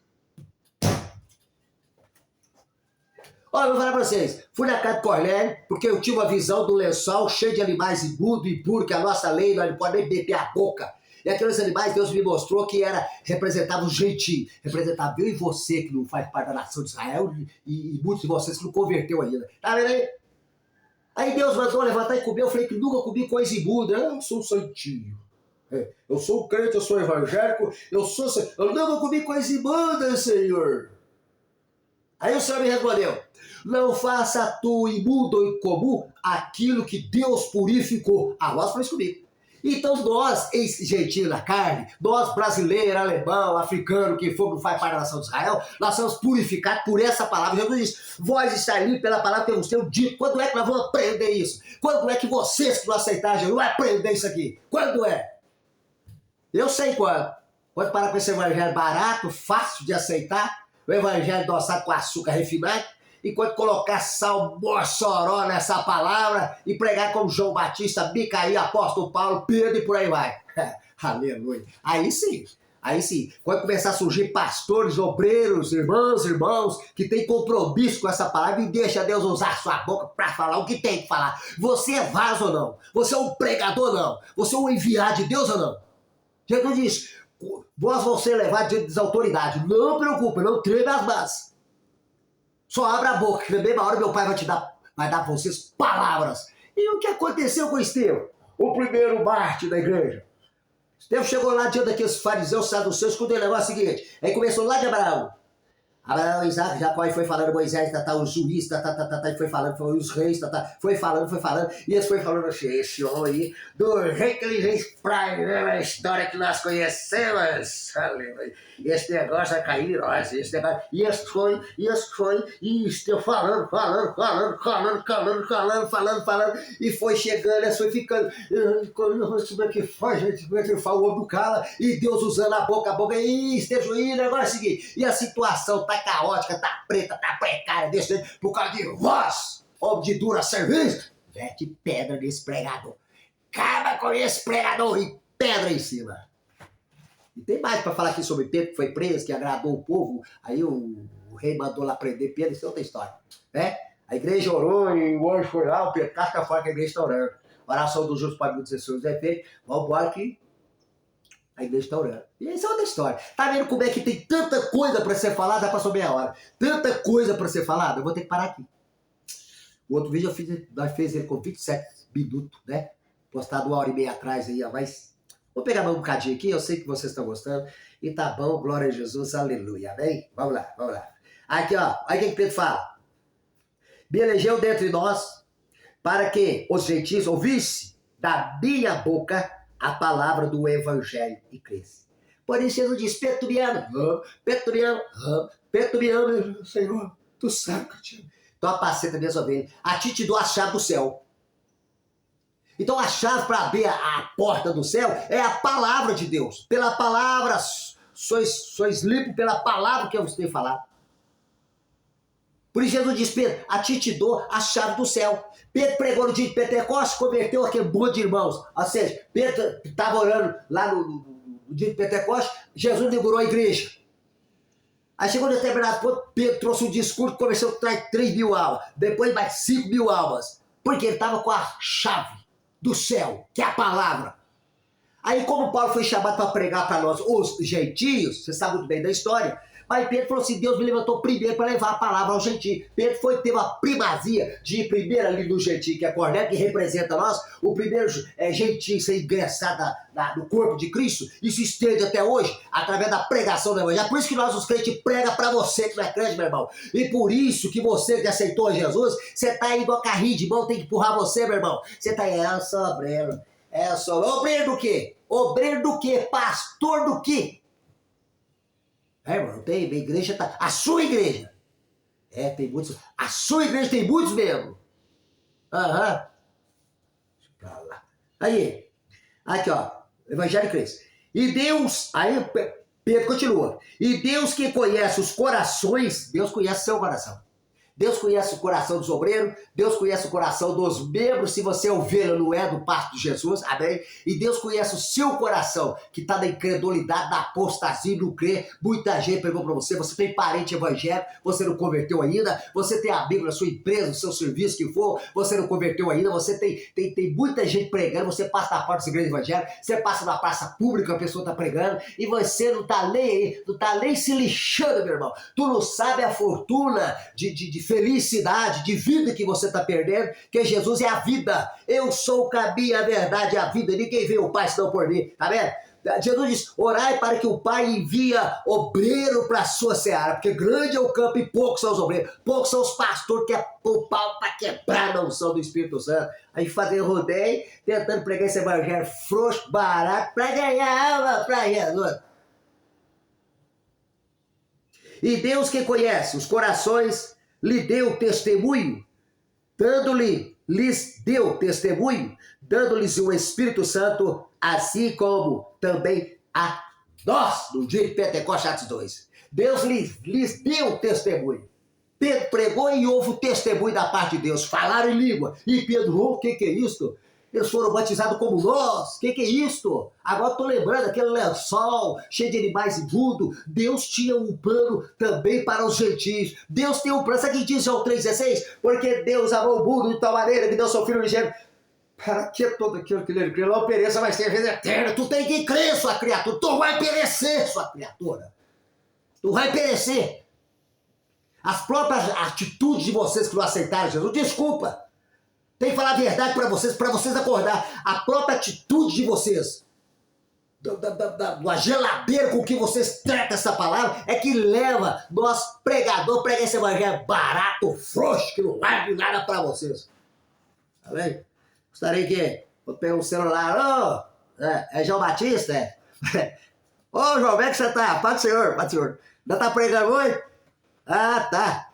Olha, eu vou falar pra vocês, fui na casa de Cornélio, porque eu tinha uma visão do lençol cheio de animais imundo e impuro, que a nossa lei nós não pode nem beber a boca. E aqueles animais, Deus me mostrou que representava o gentio, representava eu e você, que não faz parte da nação de Israel, e muitos de vocês que não converteu ainda. Tá vendo aí? Aí Deus mandou levantar e comer, eu falei que nunca comi coisa imunda, eu sou um santinho. Eu sou um crente, eu sou evangélico, eu nunca comi coisa imunda, Senhor. Aí o Senhor me respondeu, não faça tu imundo ou incomum aquilo que Deus purificou. Nós foi isso comigo. Então nós, gentios da carne, nós brasileiro, alemão, africano, que for, não faz parte da nação de Israel, nós somos purificados por essa palavra. Jesus diz, vós estáis limpos pela palavra que eu vos tenho dito. Quando é que nós vamos aprender isso? Quando é que vocês que não aceitaram Jesus vão aprender isso aqui? Quando é? Eu sei quando. Quando parar com esse evangelho barato, fácil de aceitar, o evangelho adoçado com açúcar refinado, e quando colocar sal mossoró nessa palavra e pregar como João Batista, Micaí, apóstolo Paulo, Pedro e por aí vai. Aleluia. Aí sim. Quando começar a surgir pastores, obreiros, irmãos, que tem compromisso com essa palavra e deixa Deus usar sua boca para falar o que tem que falar. Você é vaso ou não? Você é um pregador ou não? Você é um enviado de Deus ou não? Jesus diz, vós vão ser levados diante das autoridades. Não preocupe, não treme as bases. Só abra a boca, que na mesma hora meu pai vai dar para vocês palavras. E o que aconteceu com Estevão? O primeiro mártir da igreja. Estevão chegou lá diante daqueles fariseus, saduceus, quando ele levou o seguinte. Aí começou lá de Abraão. Abraão, Isaac, Jacó, e foi falando Moisés, os juízes, e foi falando, foi os reis, foi falando, e eles foi falando assim, esse homem aí, do rei que ele veio pra a história que nós conhecemos, esse negócio vai cair em nós, esse negócio, e esse foi, e estou falando, e foi chegando, eles foi ficando, como é que faz, gente, como é que fala, o homem do cala, e Deus usando a boca, e esteja aí, o negócio é o seguinte, e a situação tá caótica, tá preta, tá precária, desse jeito, por causa de vós, homem de dura serviço, mete pedra nesse pregador. Acaba com esse pregador e pedra em cima. E tem mais para falar aqui sobre Pedro, que foi preso, que agradou o povo, aí o rei mandou lá prender Pedro, isso é outra história, né? A igreja orou e o anjo foi lá, o Pedro casca fora que a igreja está orando. Oração dos justos para muitos seus efeitos, vamos embora que a igreja está orando. E isso é outra história. Tá vendo como é que tem tanta coisa para ser falada? Já passou meia hora. Tanta coisa para ser falada? Eu vou ter que parar aqui. O outro vídeo nós fizemos ele com 27 minutos, né? Postado 1h30 atrás aí, ó. Mas vou pegar mais um bocadinho aqui. Eu sei que vocês estão gostando. E tá bom, glória a Jesus, aleluia. Amém? Vamos lá. Aqui, ó. Olha o que Pedro fala. Me elegeu dentre nós para que os gentios ouvissem da minha boca a palavra do evangelho e cresce. Por isso Jesus diz, Pedro, tu me ama, Pedro, tu me ama, Senhor, tu sabe que eu te amo. Então apacenta minhas ovelhas, a ti te dou a chave do céu. Então a chave para abrir a porta do céu é a palavra de Deus. Pela palavra, sois limpos pela palavra que eu vos tenho falado. Por isso Jesus diz, Pedro, a ti te dou a chave do céu. Pedro pregou no dia de Pentecostes, converteu aquele monte de irmãos. Ou seja, Pedro estava orando lá no dia de Pentecostes, Jesus inaugurou a igreja. Aí chegou um determinado ponto, Pedro trouxe um discurso, começou a trazer 3.000 almas, depois mais 5.000 almas, porque ele estava com a chave do céu, que é a palavra. Aí como Paulo foi chamado para pregar para nós, os gentios, você sabe muito bem da história, mas Pedro falou assim, Deus me levantou primeiro para levar a palavra ao gentio. Pedro teve a primazia de ir primeiro ali no gentio, que é Cornélio, que representa nós, o primeiro gentio a ser ingressado no corpo de Cristo, e se estende até hoje, através da pregação do evangelho. É por isso que nós, os crentes, prega para você que não é crente, meu irmão. E por isso que você que aceitou Jesus, você está indo a carrinho de mão, tem que empurrar você, meu irmão. Você está aí, eu sou obreiro. Obreiro do quê? Obreiro do quê? Pastor do quê? Irmão, tem, a igreja tá. A sua igreja. Tem muitos. A sua igreja tem muitos membros. Aham. Pra lá. Aí, aqui ó, Evangelho de Cristo. E Deus, aí Pedro continua, e Deus que conhece os corações, Deus conhece seu coração. Deus conhece o coração dos obreiros, Deus conhece o coração dos membros, se você é ovelha, não é do pasto de Jesus, amém? E Deus conhece o seu coração, que está na incredulidade, na apostasia, não crê. Muita gente pegou para você, você tem parente evangélico, você não converteu ainda, você tem amigo na sua empresa, no seu serviço que for, você não converteu ainda, você tem muita gente pregando, você passa na porta da igreja evangélica, você passa na praça pública, a pessoa está pregando, e você não está nem se lixando, meu irmão. Tu não sabe a fortuna de felicidade, de vida que você está perdendo, que Jesus é a vida. Eu sou o caminho, a verdade e a vida. Ninguém vê o Pai senão por mim. Tá vendo? Jesus diz, orai para que o Pai envia obreiro para a sua seara, porque grande é o campo e poucos são os obreiros, poucos são os pastores que é o pau para quebrar a unção do Espírito Santo. Aí fazendo rodeio, tentando pregar esse evangelho frouxo, barato, para ganhar alma para Jesus. E Deus que conhece os corações, lhe deu testemunho, lhes deu testemunho, dando-lhes o Espírito Santo, assim como também a nós, no dia de Pentecostes, Atos 2. Deus lhes deu testemunho. Pedro pregou e houve o testemunho da parte de Deus. Falaram em língua. E Pedro, o que é isso? Eles foram batizados como nós. O que é isto? Agora estou lembrando aquele lençol cheio de animais imundos. Deus tinha um plano também para os gentios. Deus tem um plano. Sabe o que diz João 3,16? Porque Deus amou o mundo de tal maneira que deu seu Filho unigênito. Para que todo aquilo que nele crê não pereça, mas tenha vida eterna. Tu tem que crer, sua criatura. Tu vai perecer, sua criatura. Tu vai perecer. As próprias atitudes de vocês que não aceitaram Jesus, desculpa. Tem que falar a verdade para vocês acordar. A própria atitude de vocês, da geladeira com que vocês tratam essa palavra, é que leva nós, pregador, pregar esse evangelho barato, frouxo, que não vale nada para vocês. Tá bem? Gostaria que eu pegar um celular. É João Batista? Ô, João, como é que você tá? Paz do Senhor, paz do Senhor. Ainda tá pregando hoje? Ah, tá.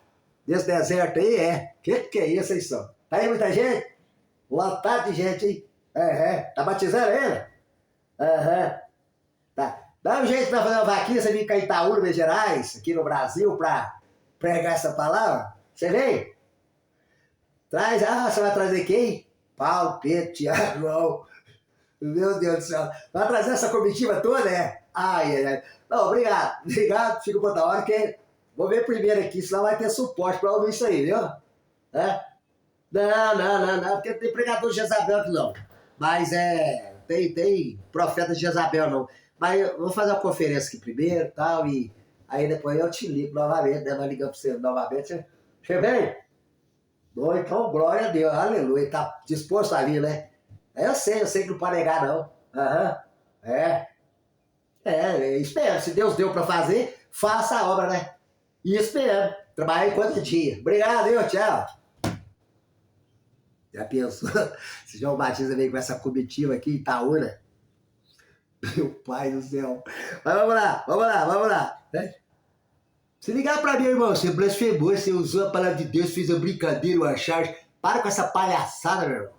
Nesse deserto aí, é. Que é isso aí, só? Tá aí muita gente? Lotado de gente, hein? Tá batizando ainda? Tá. Dá um jeito pra fazer uma vaquinha, você vir cá em Itaúna, Minas Gerais, aqui no Brasil, pra pregar essa palavra? Você vem? Traz, você vai trazer quem? Paulo, Pedro, Tiago, João. Meu Deus do céu. Vai trazer essa comitiva toda, é? Ai. Não, obrigado. Obrigado, fica por outra hora, que vou ver primeiro aqui, senão vai ter suporte pra ouvir isso aí, viu? Não, porque não tem pregador de Jezabel aqui não. Mas tem profeta de Jezabel não. Mas eu vou fazer uma conferência aqui primeiro e tal, e aí depois eu te ligo novamente, né? Nós ligamos pra você novamente. Você vem? Bom, então, glória a Deus, aleluia. Tá disposto a vir, né? Eu sei que não pode negar não. Espera, se Deus deu pra fazer, faça a obra, né? E espera, trabalhar enquanto dia. Obrigado, viu? Tchau. Já pensou? Se João Batista veio com essa comitiva aqui em Itaúna. Meu pai do céu. Mas vamos lá. Se ligar pra mim, irmão, você blasfemou, você usou a palavra de Deus, fez uma brincadeira, uma charge. Para com essa palhaçada, meu irmão.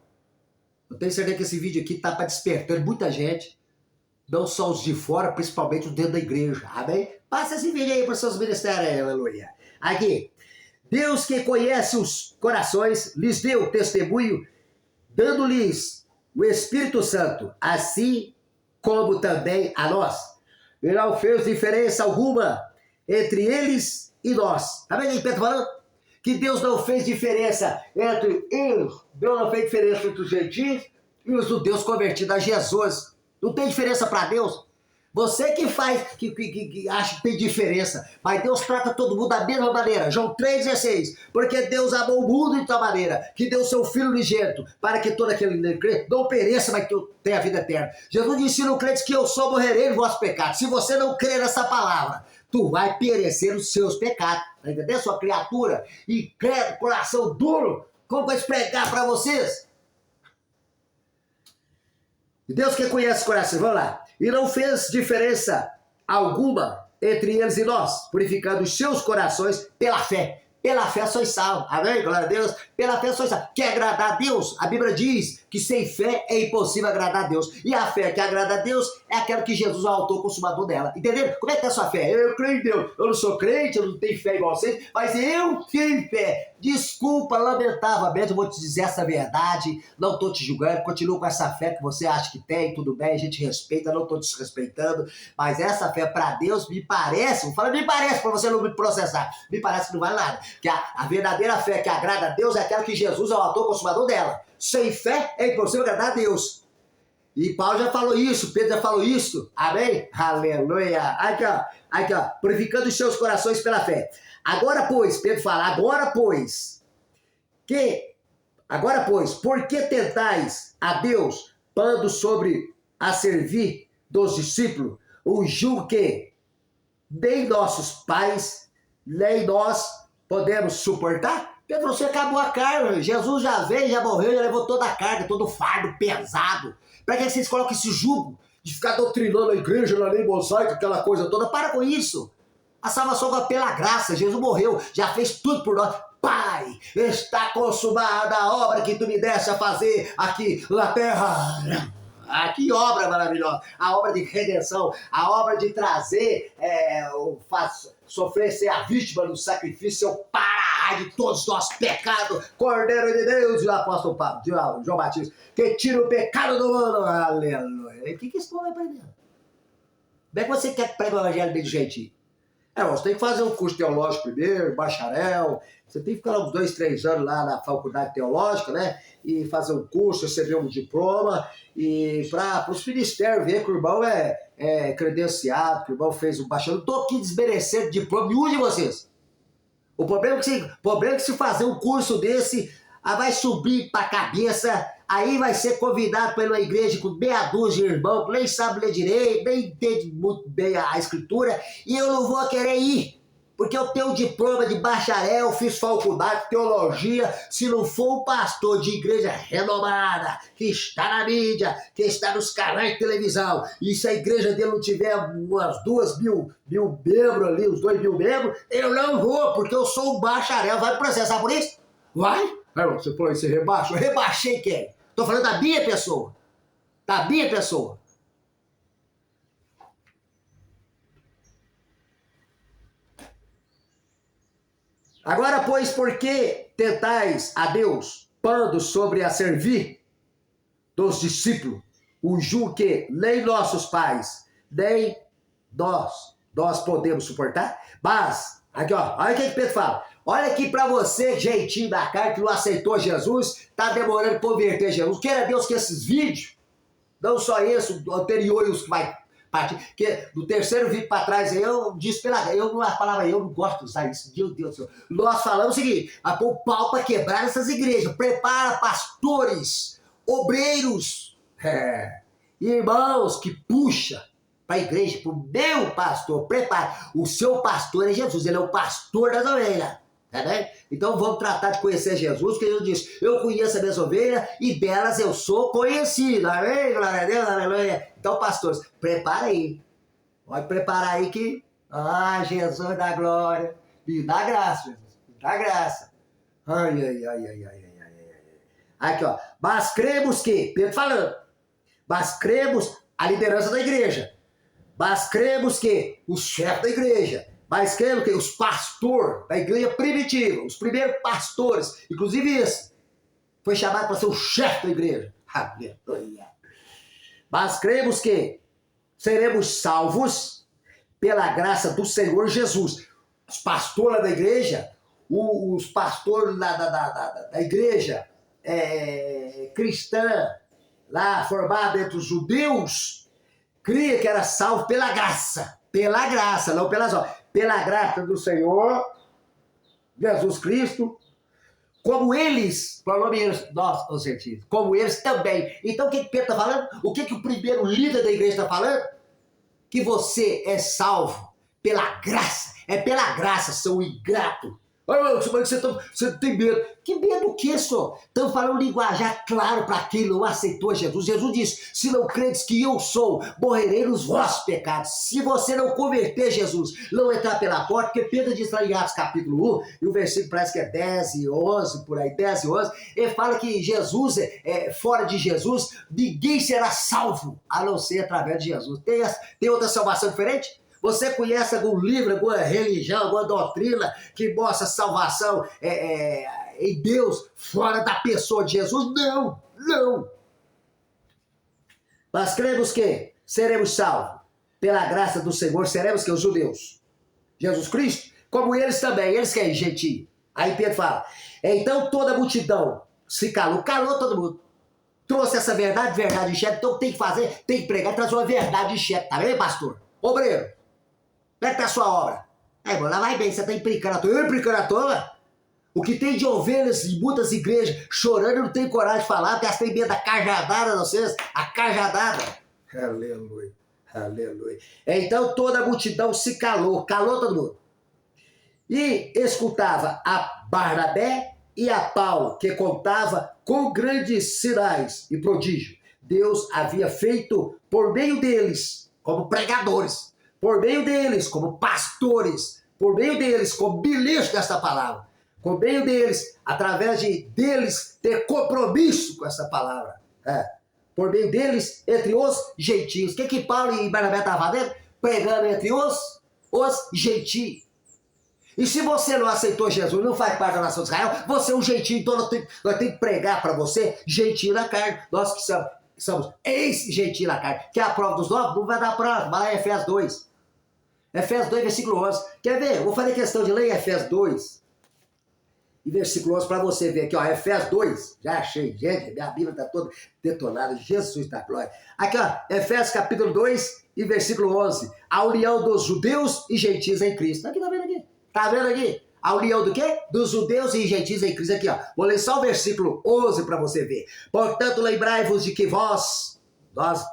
Eu tenho certeza que esse vídeo aqui tá pra despertando muita gente. Não só os de fora, principalmente os dentro da igreja. Amém? Passa esse vídeo aí para os seus ministérios, aleluia. Aqui. Deus que conhece os corações, lhes deu testemunho, dando-lhes o Espírito Santo, assim como também a nós. E não fez diferença alguma entre eles e nós. Tá vendo aí, Pedro falando? Que Deus não fez diferença entre eles. Deus não fez diferença entre os gentios e os judeus convertidos a Jesus. Não tem diferença para Deus. Você que faz, que acha que tem diferença, mas Deus trata todo mundo da mesma maneira. João 3,16. Porque Deus amou o mundo de tal maneira que deu seu Filho unigênito para que todo aquele que crê não pereça, mas que tenha a vida eterna. Jesus disse no crente que eu só morrerei no vosso pecado. Se você não crer nessa palavra, tu vai perecer os seus pecados. Tá entendendo, sua criatura? E credo, coração duro, como vai explicar para vocês? Deus que conhece o coração, vamos lá. E não fez diferença alguma entre eles e nós, purificando os seus corações pela fé. Pela fé sois salvos. Amém? Glória a Deus. Pela fé sois salvos. Quer agradar a Deus? A Bíblia diz que sem fé é impossível agradar a Deus. E a fé que agrada a Deus é aquela que Jesus é o autor consumador dela. Entenderam? Como é que é a sua fé? Eu creio em Deus. Eu não sou crente, eu não tenho fé igual vocês, mas eu tenho fé. Desculpa, lamentavelmente, eu vou te dizer essa verdade. Não estou te julgando. Continuo com essa fé que você acha que tem. Tudo bem, a gente respeita. Não estou desrespeitando. Mas essa fé para Deus me parece, vou falar me parece para você não me processar. Me parece que não vale nada. Que a verdadeira fé que agrada a Deus é aquela que Jesus é o autor consumador dela. Sem fé é impossível agradar a Deus. E Paulo já falou isso, Pedro já falou isso. Amém? Aleluia. Aqui, ó. Purificando os seus corações pela fé. Agora, pois, Pedro fala, agora, pois, por que tentais a Deus, pondo sobre a servir dos discípulos, o julgo que nem nossos pais, nem nós podemos suportar? Pedro, você acabou a carga. Jesus já veio, já morreu, já levou toda a carga, todo o fardo pesado. Para que vocês colocam esse jugo de ficar doutrinando a igreja na lei mosaica, aquela coisa toda? Para com isso. A salvação vai pela graça. Jesus morreu, já fez tudo por nós. Pai, está consumada a obra que tu me deste a fazer aqui na terra. Ah, que obra maravilhosa! A obra de redenção, a obra de trazer, sofrer, ser a vítima do sacrifício, seu parar de todos os nossos pecados, Cordeiro de Deus, e o apóstolo Paulo, João Batista, que tira o pecado do mundo, aleluia. O que esse povo vai aprender? Como é que você quer que pregue o evangelho bem de jeitinho? Você tem que fazer um curso teológico primeiro, bacharel, você tem que ficar uns 2, 3 anos lá na faculdade teológica, né? E fazer um curso, receber um diploma, e para os ministérios ver que o irmão é credenciado, que o irmão fez um bacharel. Não estou aqui desmerecendo diploma nenhum de vocês. O problema é que se fazer um curso desse, vai subir para a cabeça, aí vai ser convidado para ir numa igreja com meia dúzia de irmãos, que nem sabe ler direito, nem entende muito bem a escritura, e eu não vou querer ir, porque eu tenho diploma de bacharel, fiz faculdade de teologia. Se não for um pastor de igreja renomada, que está na mídia, que está nos canais de televisão, e se a igreja dele não tiver umas 2.000 membros ali, uns 2.000 membros, eu não vou, porque eu sou um bacharel. Vai me processar por isso? Vai? Você falou isso, rebaixo? Eu rebaixei quem? Estou falando da minha pessoa. Da minha pessoa. Agora, pois, por que tentais a Deus, pondo sobre a servir dos discípulos o jugo que nem nossos pais, nem nós podemos suportar? Mas, aqui ó, olha o que Pedro fala. Olha aqui para você, jeitinho da carne, que não aceitou Jesus, tá demorando para converter Jesus. Queira Deus que esses vídeos, não só esse, o anterior e os que vai partir, porque do terceiro vídeo para trás, eu disse a palavra eu não gosto de usar isso, meu Deus do céu. Nós falamos o seguinte, a pôr o pau para quebrar essas igrejas, prepara pastores, obreiros, irmãos que puxa para a igreja, para o meu pastor, prepara. O seu pastor é Jesus, ele é o pastor das ovelhas. Tá bem? Então vamos tratar de conhecer Jesus, porque ele disse, eu conheço as minhas ovelhas e delas eu sou conhecido. Amém? Glória a Deus, aleluia. Então, pastores, prepara aí. Pode preparar aí que, Jesus da glória, me dá graça, Jesus, me dá graça. Ai. Aqui, ó. Mas cremos que, Pedro falando, mas cremos a liderança da igreja. Mas cremos que o chefe da igreja, mas cremos que os pastores da igreja primitiva, os primeiros pastores, inclusive esse, foi chamado para ser o chefe da igreja. Aleluia. Mas cremos que seremos salvos pela graça do Senhor Jesus. Os pastores da igreja, os pastores da igreja cristã, lá formada entre os judeus, cria que era salvo pela graça, não pelas obras. Pela graça do Senhor Jesus Cristo, como eles, nós, como eles também. Então o que Pedro está falando? O que o primeiro líder da igreja está falando? Que você é salvo pela graça. É pela graça, seu ingrato. Mas você tem medo. Que medo o quê, senhor? Estamos falando linguajar claro para quem não aceitou Jesus. Jesus disse, se não credes que eu sou, morrerei nos vossos pecados. Se você não converter Jesus, não entrar pela porta, porque Pedro diz lá em Atos capítulo 1, e o versículo parece que é 10 e 11, por aí, 10 e 11, ele fala que Jesus, fora de Jesus, ninguém será salvo, a não ser através de Jesus. Tem outra salvação diferente? Você conhece algum livro, alguma religião, alguma doutrina que mostra salvação em Deus fora da pessoa de Jesus? Não, não. Mas cremos que seremos salvos pela graça do Senhor, seremos que os judeus. Jesus Cristo, como eles também, eles que é gentio. Aí Pedro fala, então toda a multidão se calou todo mundo. Trouxe essa verdade enxerta, então tem que fazer, tem que pregar, trazer uma verdade enxerta, tá bem, pastor? Obreiro. Como é que tá a sua obra? Irmão, lá vai bem, você tá implicando à toa. Eu implicando à toa? O que tem de ovelhas em muitas igrejas chorando, não tem coragem de falar, porque elas têm medo da cajadada, vocês, a cajadada. Aleluia, aleluia. Então toda a multidão se calou todo mundo. E escutava a Barnabé e a Paulo, que contava com grandes sinais e prodígios. Deus havia feito por meio deles, como pregadores, por meio deles, como pastores, por meio deles, como ministros dessa palavra, por meio deles, através deles ter compromisso com essa palavra, por meio deles, entre os gentios. O que Paulo e Barnabé estavam fazendo? Pregando entre os gentios. E se você não aceitou Jesus, não faz parte da nação de Israel, você é um gentio, então nós temos que pregar para você, gentio na carne, nós que somos ex-gentio na carne, que é a prova dos novos, não vai dar prova, vai lá em Efésios 2. Efésios 2, versículo 11. Quer ver? Vou fazer questão de ler Efésios 2 e versículo 11 para você ver aqui, ó, Efésios 2. Já achei, gente, minha Bíblia está toda detonada, Jesus da glória. Aqui, ó, Efésios capítulo 2 e versículo 11. A união dos judeus e gentios em Cristo. Aqui, tá vendo aqui? Tá vendo aqui? A união do quê? Dos judeus e gentios em Cristo. Aqui, ó. Vou ler só o versículo 11 para você ver. Portanto, lembrai-vos de que nós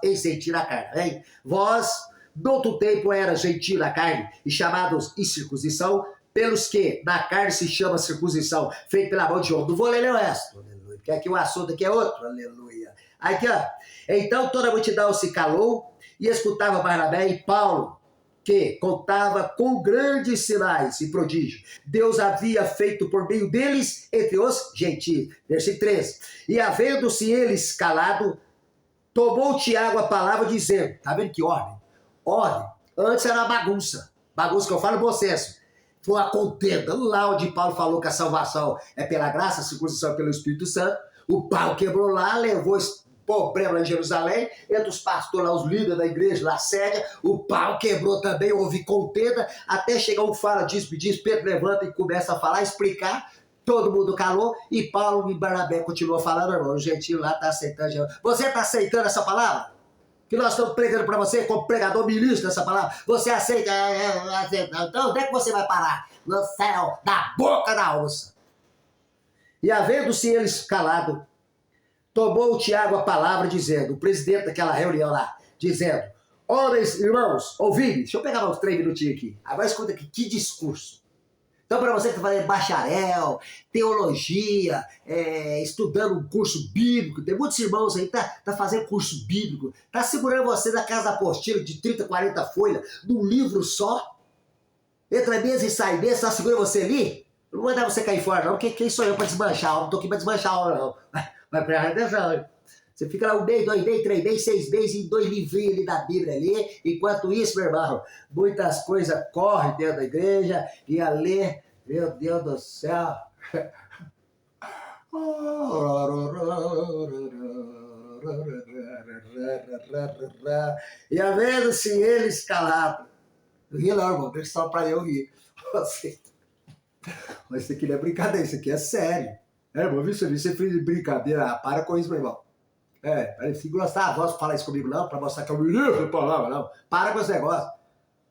em sentir a carne, hein? Vós, no outro tempo, era gentio na carne e chamados incircuncisão, pelos que na carne se chama circuncisão, feita pela mão de homem. Não vou ler o resto, aleluia, porque aqui o assunto aqui é outro, aleluia. Aqui, ó. Então toda a multidão se calou e escutava Barnabé e Paulo, que contava com grandes sinais e prodígios. Deus havia feito por meio deles entre os gentios. Versículo 13. E havendo-se eles calado, tomou Tiago a palavra dizendo, tá vendo que ordem? Ordem. Antes era bagunça. Bagunça que eu falo vocês. Foi uma contenda. Lá onde Paulo falou que a salvação é pela graça, a circuncisão é pelo Espírito Santo. O pau quebrou lá, levou esse problema lá em Jerusalém, entre os pastores lá, os líderes da igreja, lá cega, o pau quebrou também, houve contenda, até chegar um fala disso, Pedro levanta e começa a falar, explicar, todo mundo calou, e Paulo e Barnabé continuam falando, irmão, o gentio lá está aceitando. Você está aceitando essa palavra? Que nós estamos pregando para você, como pregador ministro dessa palavra, você aceita? Então onde é que você vai parar? No céu, na boca da onça. E havendo-se eles calado, tomou Tiago a palavra dizendo, o presidente daquela reunião lá, dizendo, homens, irmãos, ouvi, deixa eu pegar uns 3 minutinhos aqui, agora escuta aqui, que discurso. Então, para você que está fazendo bacharel, teologia, estudando um curso bíblico, tem muitos irmãos aí que tá fazendo curso bíblico, tá segurando você na casa apostila de 30, 40 folhas, num livro só, entra mesa e sai mesa, tá segurando você ali, não vai dar você cair fora não, porque quem sou eu para desmanchar, eu não tô aqui para desmanchar a obra não. Vai prestar atenção. Você fica lá 1 mês, 2 mês, 3 mês, 6 meses e 2 livrinhos ali da Bíblia ali. Enquanto isso, meu irmão, muitas coisas correm dentro da igreja e ali, meu Deus do céu. E havendo-se eles calados. Ri não, irmão, deixa só para eu rir. Mas isso aqui não é brincadeira, isso aqui é sério. Irmão, você fez brincadeira, para com isso, meu irmão. Se gostar a voz pra falar isso comigo, não, pra mostrar que é o ministro da palavra, não. Para com esse negócio.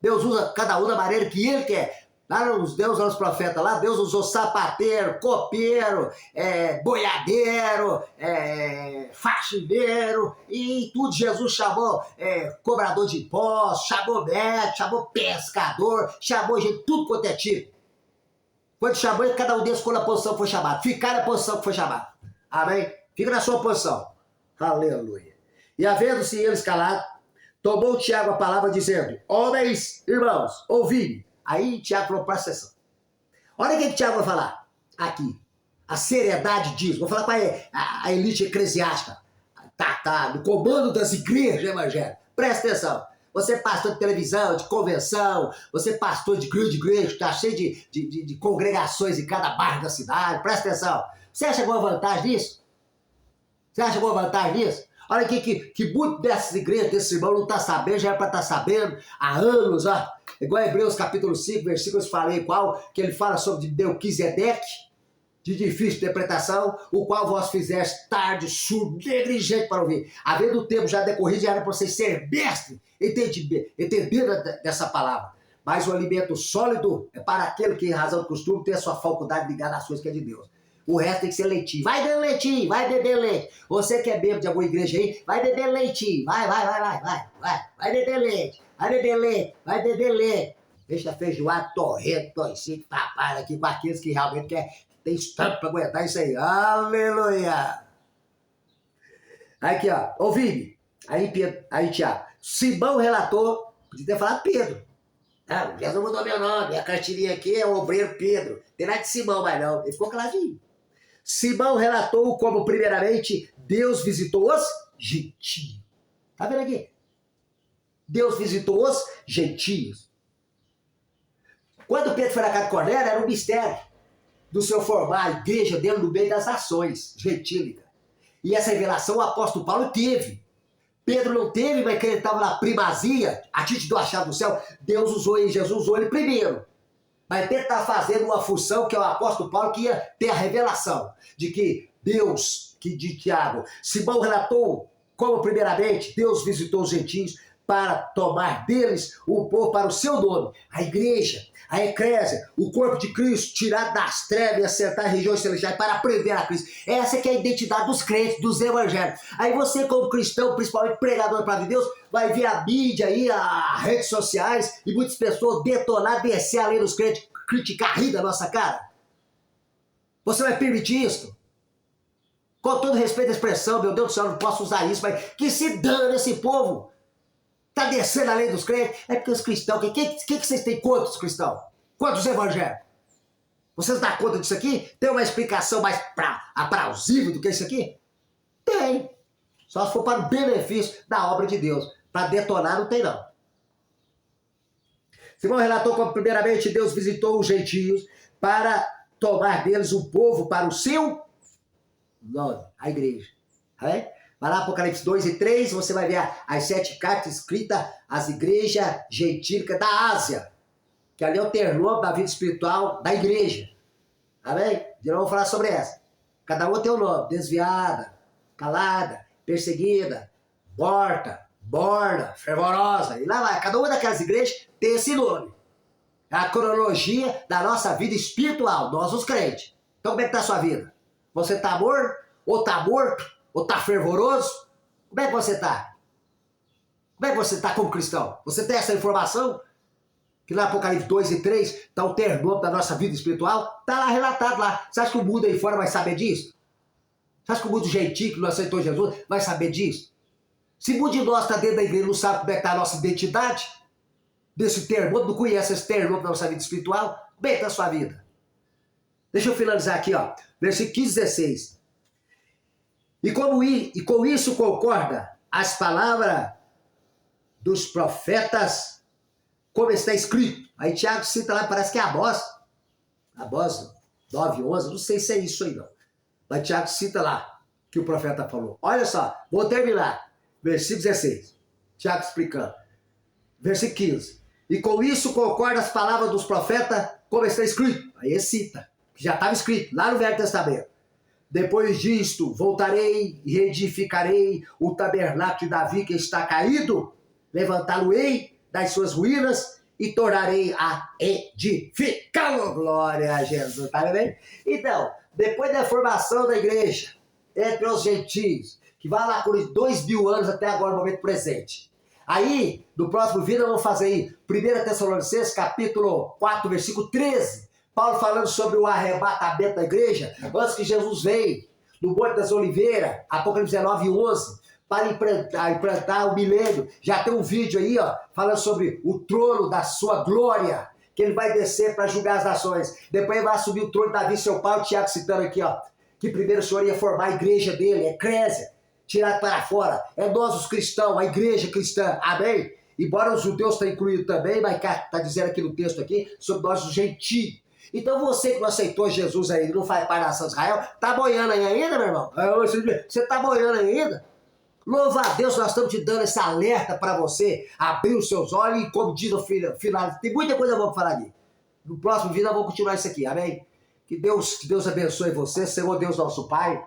Deus usa cada um da maneira que ele quer. Lá nos Deus, lá nos profetas, lá Deus usou sapateiro, copeiro, boiadeiro, faxineiro, e tudo Jesus chamou cobrador de impostos, chamou médico, chamou pescador, chamou gente, tudo quanto é tipo. Quando chamou, cada um deles ficou na posição que foi chamado. Ficar na posição que foi chamado. Amém? Fica na sua posição. Aleluia. E havendo-se eles calado, tomou Tiago a palavra dizendo: homens, irmãos, ouvi-me. Aí Tiago falou para a sessão. Olha o que Tiago vai falar aqui. A seriedade disso. Vou falar para a elite eclesiástica. Tá, no comando das igrejas evangélicas. Presta atenção. Você é pastor de televisão, de convenção, você é pastor de grande igreja, está cheio de congregações em cada bairro da cidade. Presta atenção. Você acha alguma vantagem nisso? Você acha alguma vantagem nisso? Olha aqui que muito dessas igrejas, desses irmãos, não está sabendo, já era para estar sabendo há anos, ó. Igual Hebreus capítulo 5, versículo eu falei qual, que ele fala sobre Melquisedeque, de difícil interpretação, o qual vós fizeste tarde, surdo, negligente para ouvir. Havendo o tempo já decorrido, já era para vocês ser mestre, entendendo dessa palavra. Mas o alimento sólido é para aquele que, em razão do costume, tem a sua faculdade ligada às coisas que é de Deus. O resto tem que ser leitinho. Vai dando leitinho, vai beber leite. Você que é membro de alguma igreja aí, vai beber leitinho. Vai beber leite. Vai beber leite, vai beber leite. Deixa feijoada, torrento, torcido, tapado aqui com aqueles que realmente tem estampo para aguentar isso aí. Aleluia! Aqui, ó, ouvi-me. Aí, Tiago. Simão relatou, podia ter falado Pedro. Não, Jesus mudou meu nome, a carteirinha aqui é o obreiro Pedro. Tem nada de Simão mais não. Ele ficou caladinho. Simão relatou como, primeiramente, Deus visitou os gentios. Tá vendo aqui? Deus visitou os gentios. Quando Pedro foi na casa de Cornélio, era um mistério do seu formar a igreja dele no meio das nações gentílicas. E essa revelação o apóstolo Paulo teve. Pedro não teve, mas que ele estava na primazia, a título do achado do céu, Deus usou ele, Jesus usou ele primeiro. Mas Pedro está fazendo uma função que é o apóstolo Paulo que ia ter a revelação de que Deus, que de Tiago, Simão relatou como primeiramente Deus visitou os gentios para tomar deles o povo para o seu nome, a igreja, a eclésia, o corpo de Cristo, tirado das trevas e assentar em regiões celestiais para aprender a Cristo. Essa que é a identidade dos crentes, dos evangélicos. Aí você, como cristão, principalmente pregador da palavra de Deus, vai ver a mídia aí, as redes sociais, e muitas pessoas detonar, descer além dos crentes, criticar, rir da nossa cara. Você vai permitir isso? Com todo respeito à expressão, meu Deus do céu, eu não posso usar isso, mas que se dane esse povo. Está descendo a lei dos crentes, é porque os cristãos, o que vocês têm contra os cristãos? Contra os evangélicos? Vocês dão conta disso aqui? Tem uma explicação mais aplausível do que isso aqui? Tem. Só se for para o benefício da obra de Deus. Para detonar não tem não. Simão relatou como primeiramente Deus visitou os gentios para tomar deles o povo para o seu nome, a igreja. É? Vai lá, Apocalipse 2 e 3, você vai ver as 7 cartas escritas às igrejas gentílicas da Ásia, que ali é o termômetro da vida espiritual da igreja. Amém? De novo vou falar sobre essa. Cada um tem um nome: desviada, calada, perseguida, morta, morna, fervorosa. E lá vai, cada uma daquelas igrejas tem esse nome. É a cronologia da nossa vida espiritual, nós os crentes. Então como é que está a sua vida? Você está morto? Ou está morto? Ou está fervoroso? Como é que você está? Como é que você está como cristão? Você tem essa informação? Que lá Apocalipse 2 e 3 está o termômetro da nossa vida espiritual? Está lá relatado lá. Você acha que o mundo aí fora vai saber disso? Você acha que o mundo gentil que não aceitou Jesus vai saber disso? Se o mundo de nós está dentro da igreja e não sabe como é que está a nossa identidade, desse termômetro, não conhece esse termômetro da nossa vida espiritual, como é que está a sua vida? Deixa eu finalizar aqui, ó. Versículo 15 e 16. E com isso concorda as palavras dos profetas, como está escrito. Aí Tiago cita lá, parece que é Amós 9, 11, não sei se é isso aí não. Mas Tiago cita lá, que o profeta falou. Olha só, vou terminar. Versículo 16. Tiago explicando. Versículo 15. E com isso concorda as palavras dos profetas, como está escrito. Aí ele cita, que já estava escrito lá no Velho Testamento. Depois disto, voltarei e reedificarei o tabernáculo de Davi que está caído, levantá-lo-ei das suas ruínas e tornarei a edificá-lo. Glória a Jesus, tá vendo? Então, depois da formação da igreja entre os gentios, que vai lá por 2000 anos até agora, no momento presente. Aí, no próximo vídeo, nós vamos fazer aí 1 Tessalonicenses, capítulo 4, versículo 13, Paulo falando sobre o arrebatamento da igreja, antes que Jesus veio, no Monte das Oliveiras, Apocalipse 19:11, para implantar o milênio. Já tem um vídeo aí, ó, falando sobre o trono da sua glória, que ele vai descer para julgar as nações. Depois ele vai assumir o trono de Davi, seu pai, o Tiago citando aqui, ó, que primeiro o Senhor ia formar a igreja dele, a eclésia, tirar para fora. É nós os cristãos, a igreja cristã, amém? Embora os judeus estão incluídos também, mas está dizendo aqui no texto aqui, sobre nós os gentios. Então você que não aceitou Jesus aí, não faz parte da nação de Israel, tá boiando aí ainda, meu irmão? Você tá boiando ainda? Louva a Deus, nós estamos te dando esse alerta para você abrir os seus olhos e, como diz no final, tem muita coisa boa para falar aqui. No próximo vídeo nós vamos continuar isso aqui, amém? Que Deus abençoe você, Senhor Deus nosso Pai.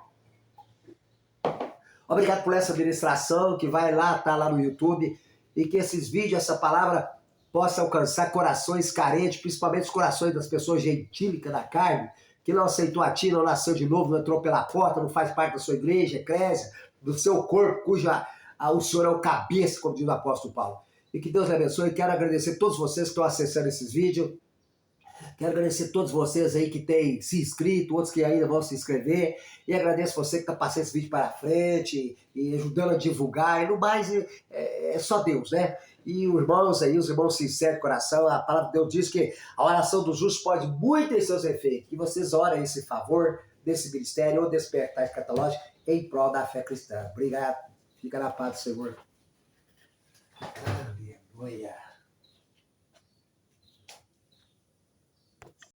Obrigado por essa ministração que vai lá, tá lá no YouTube, e que esses vídeos, essa palavra possa alcançar corações carentes, principalmente os corações das pessoas gentílicas da carne, que não aceitou a ti, não nasceu de novo, não entrou pela porta, não faz parte da sua igreja, eclésia, do seu corpo, cuja o Senhor é o cabeça, como diz o apóstolo Paulo. E que Deus lhe abençoe. Quero agradecer a todos vocês que estão acessando esses vídeos. Quero agradecer a todos vocês aí que têm se inscrito, outros que ainda vão se inscrever. E agradeço você que está passando esse vídeo para frente e ajudando a divulgar. E no mais, é só Deus, né? E os irmãos sinceros de coração, a palavra de Deus diz que a oração dos justos pode muito em seus efeitos. Que vocês orem esse favor desse ministério ou despertar escatológico em prol da fé cristã. Obrigado. Fica na paz do Senhor.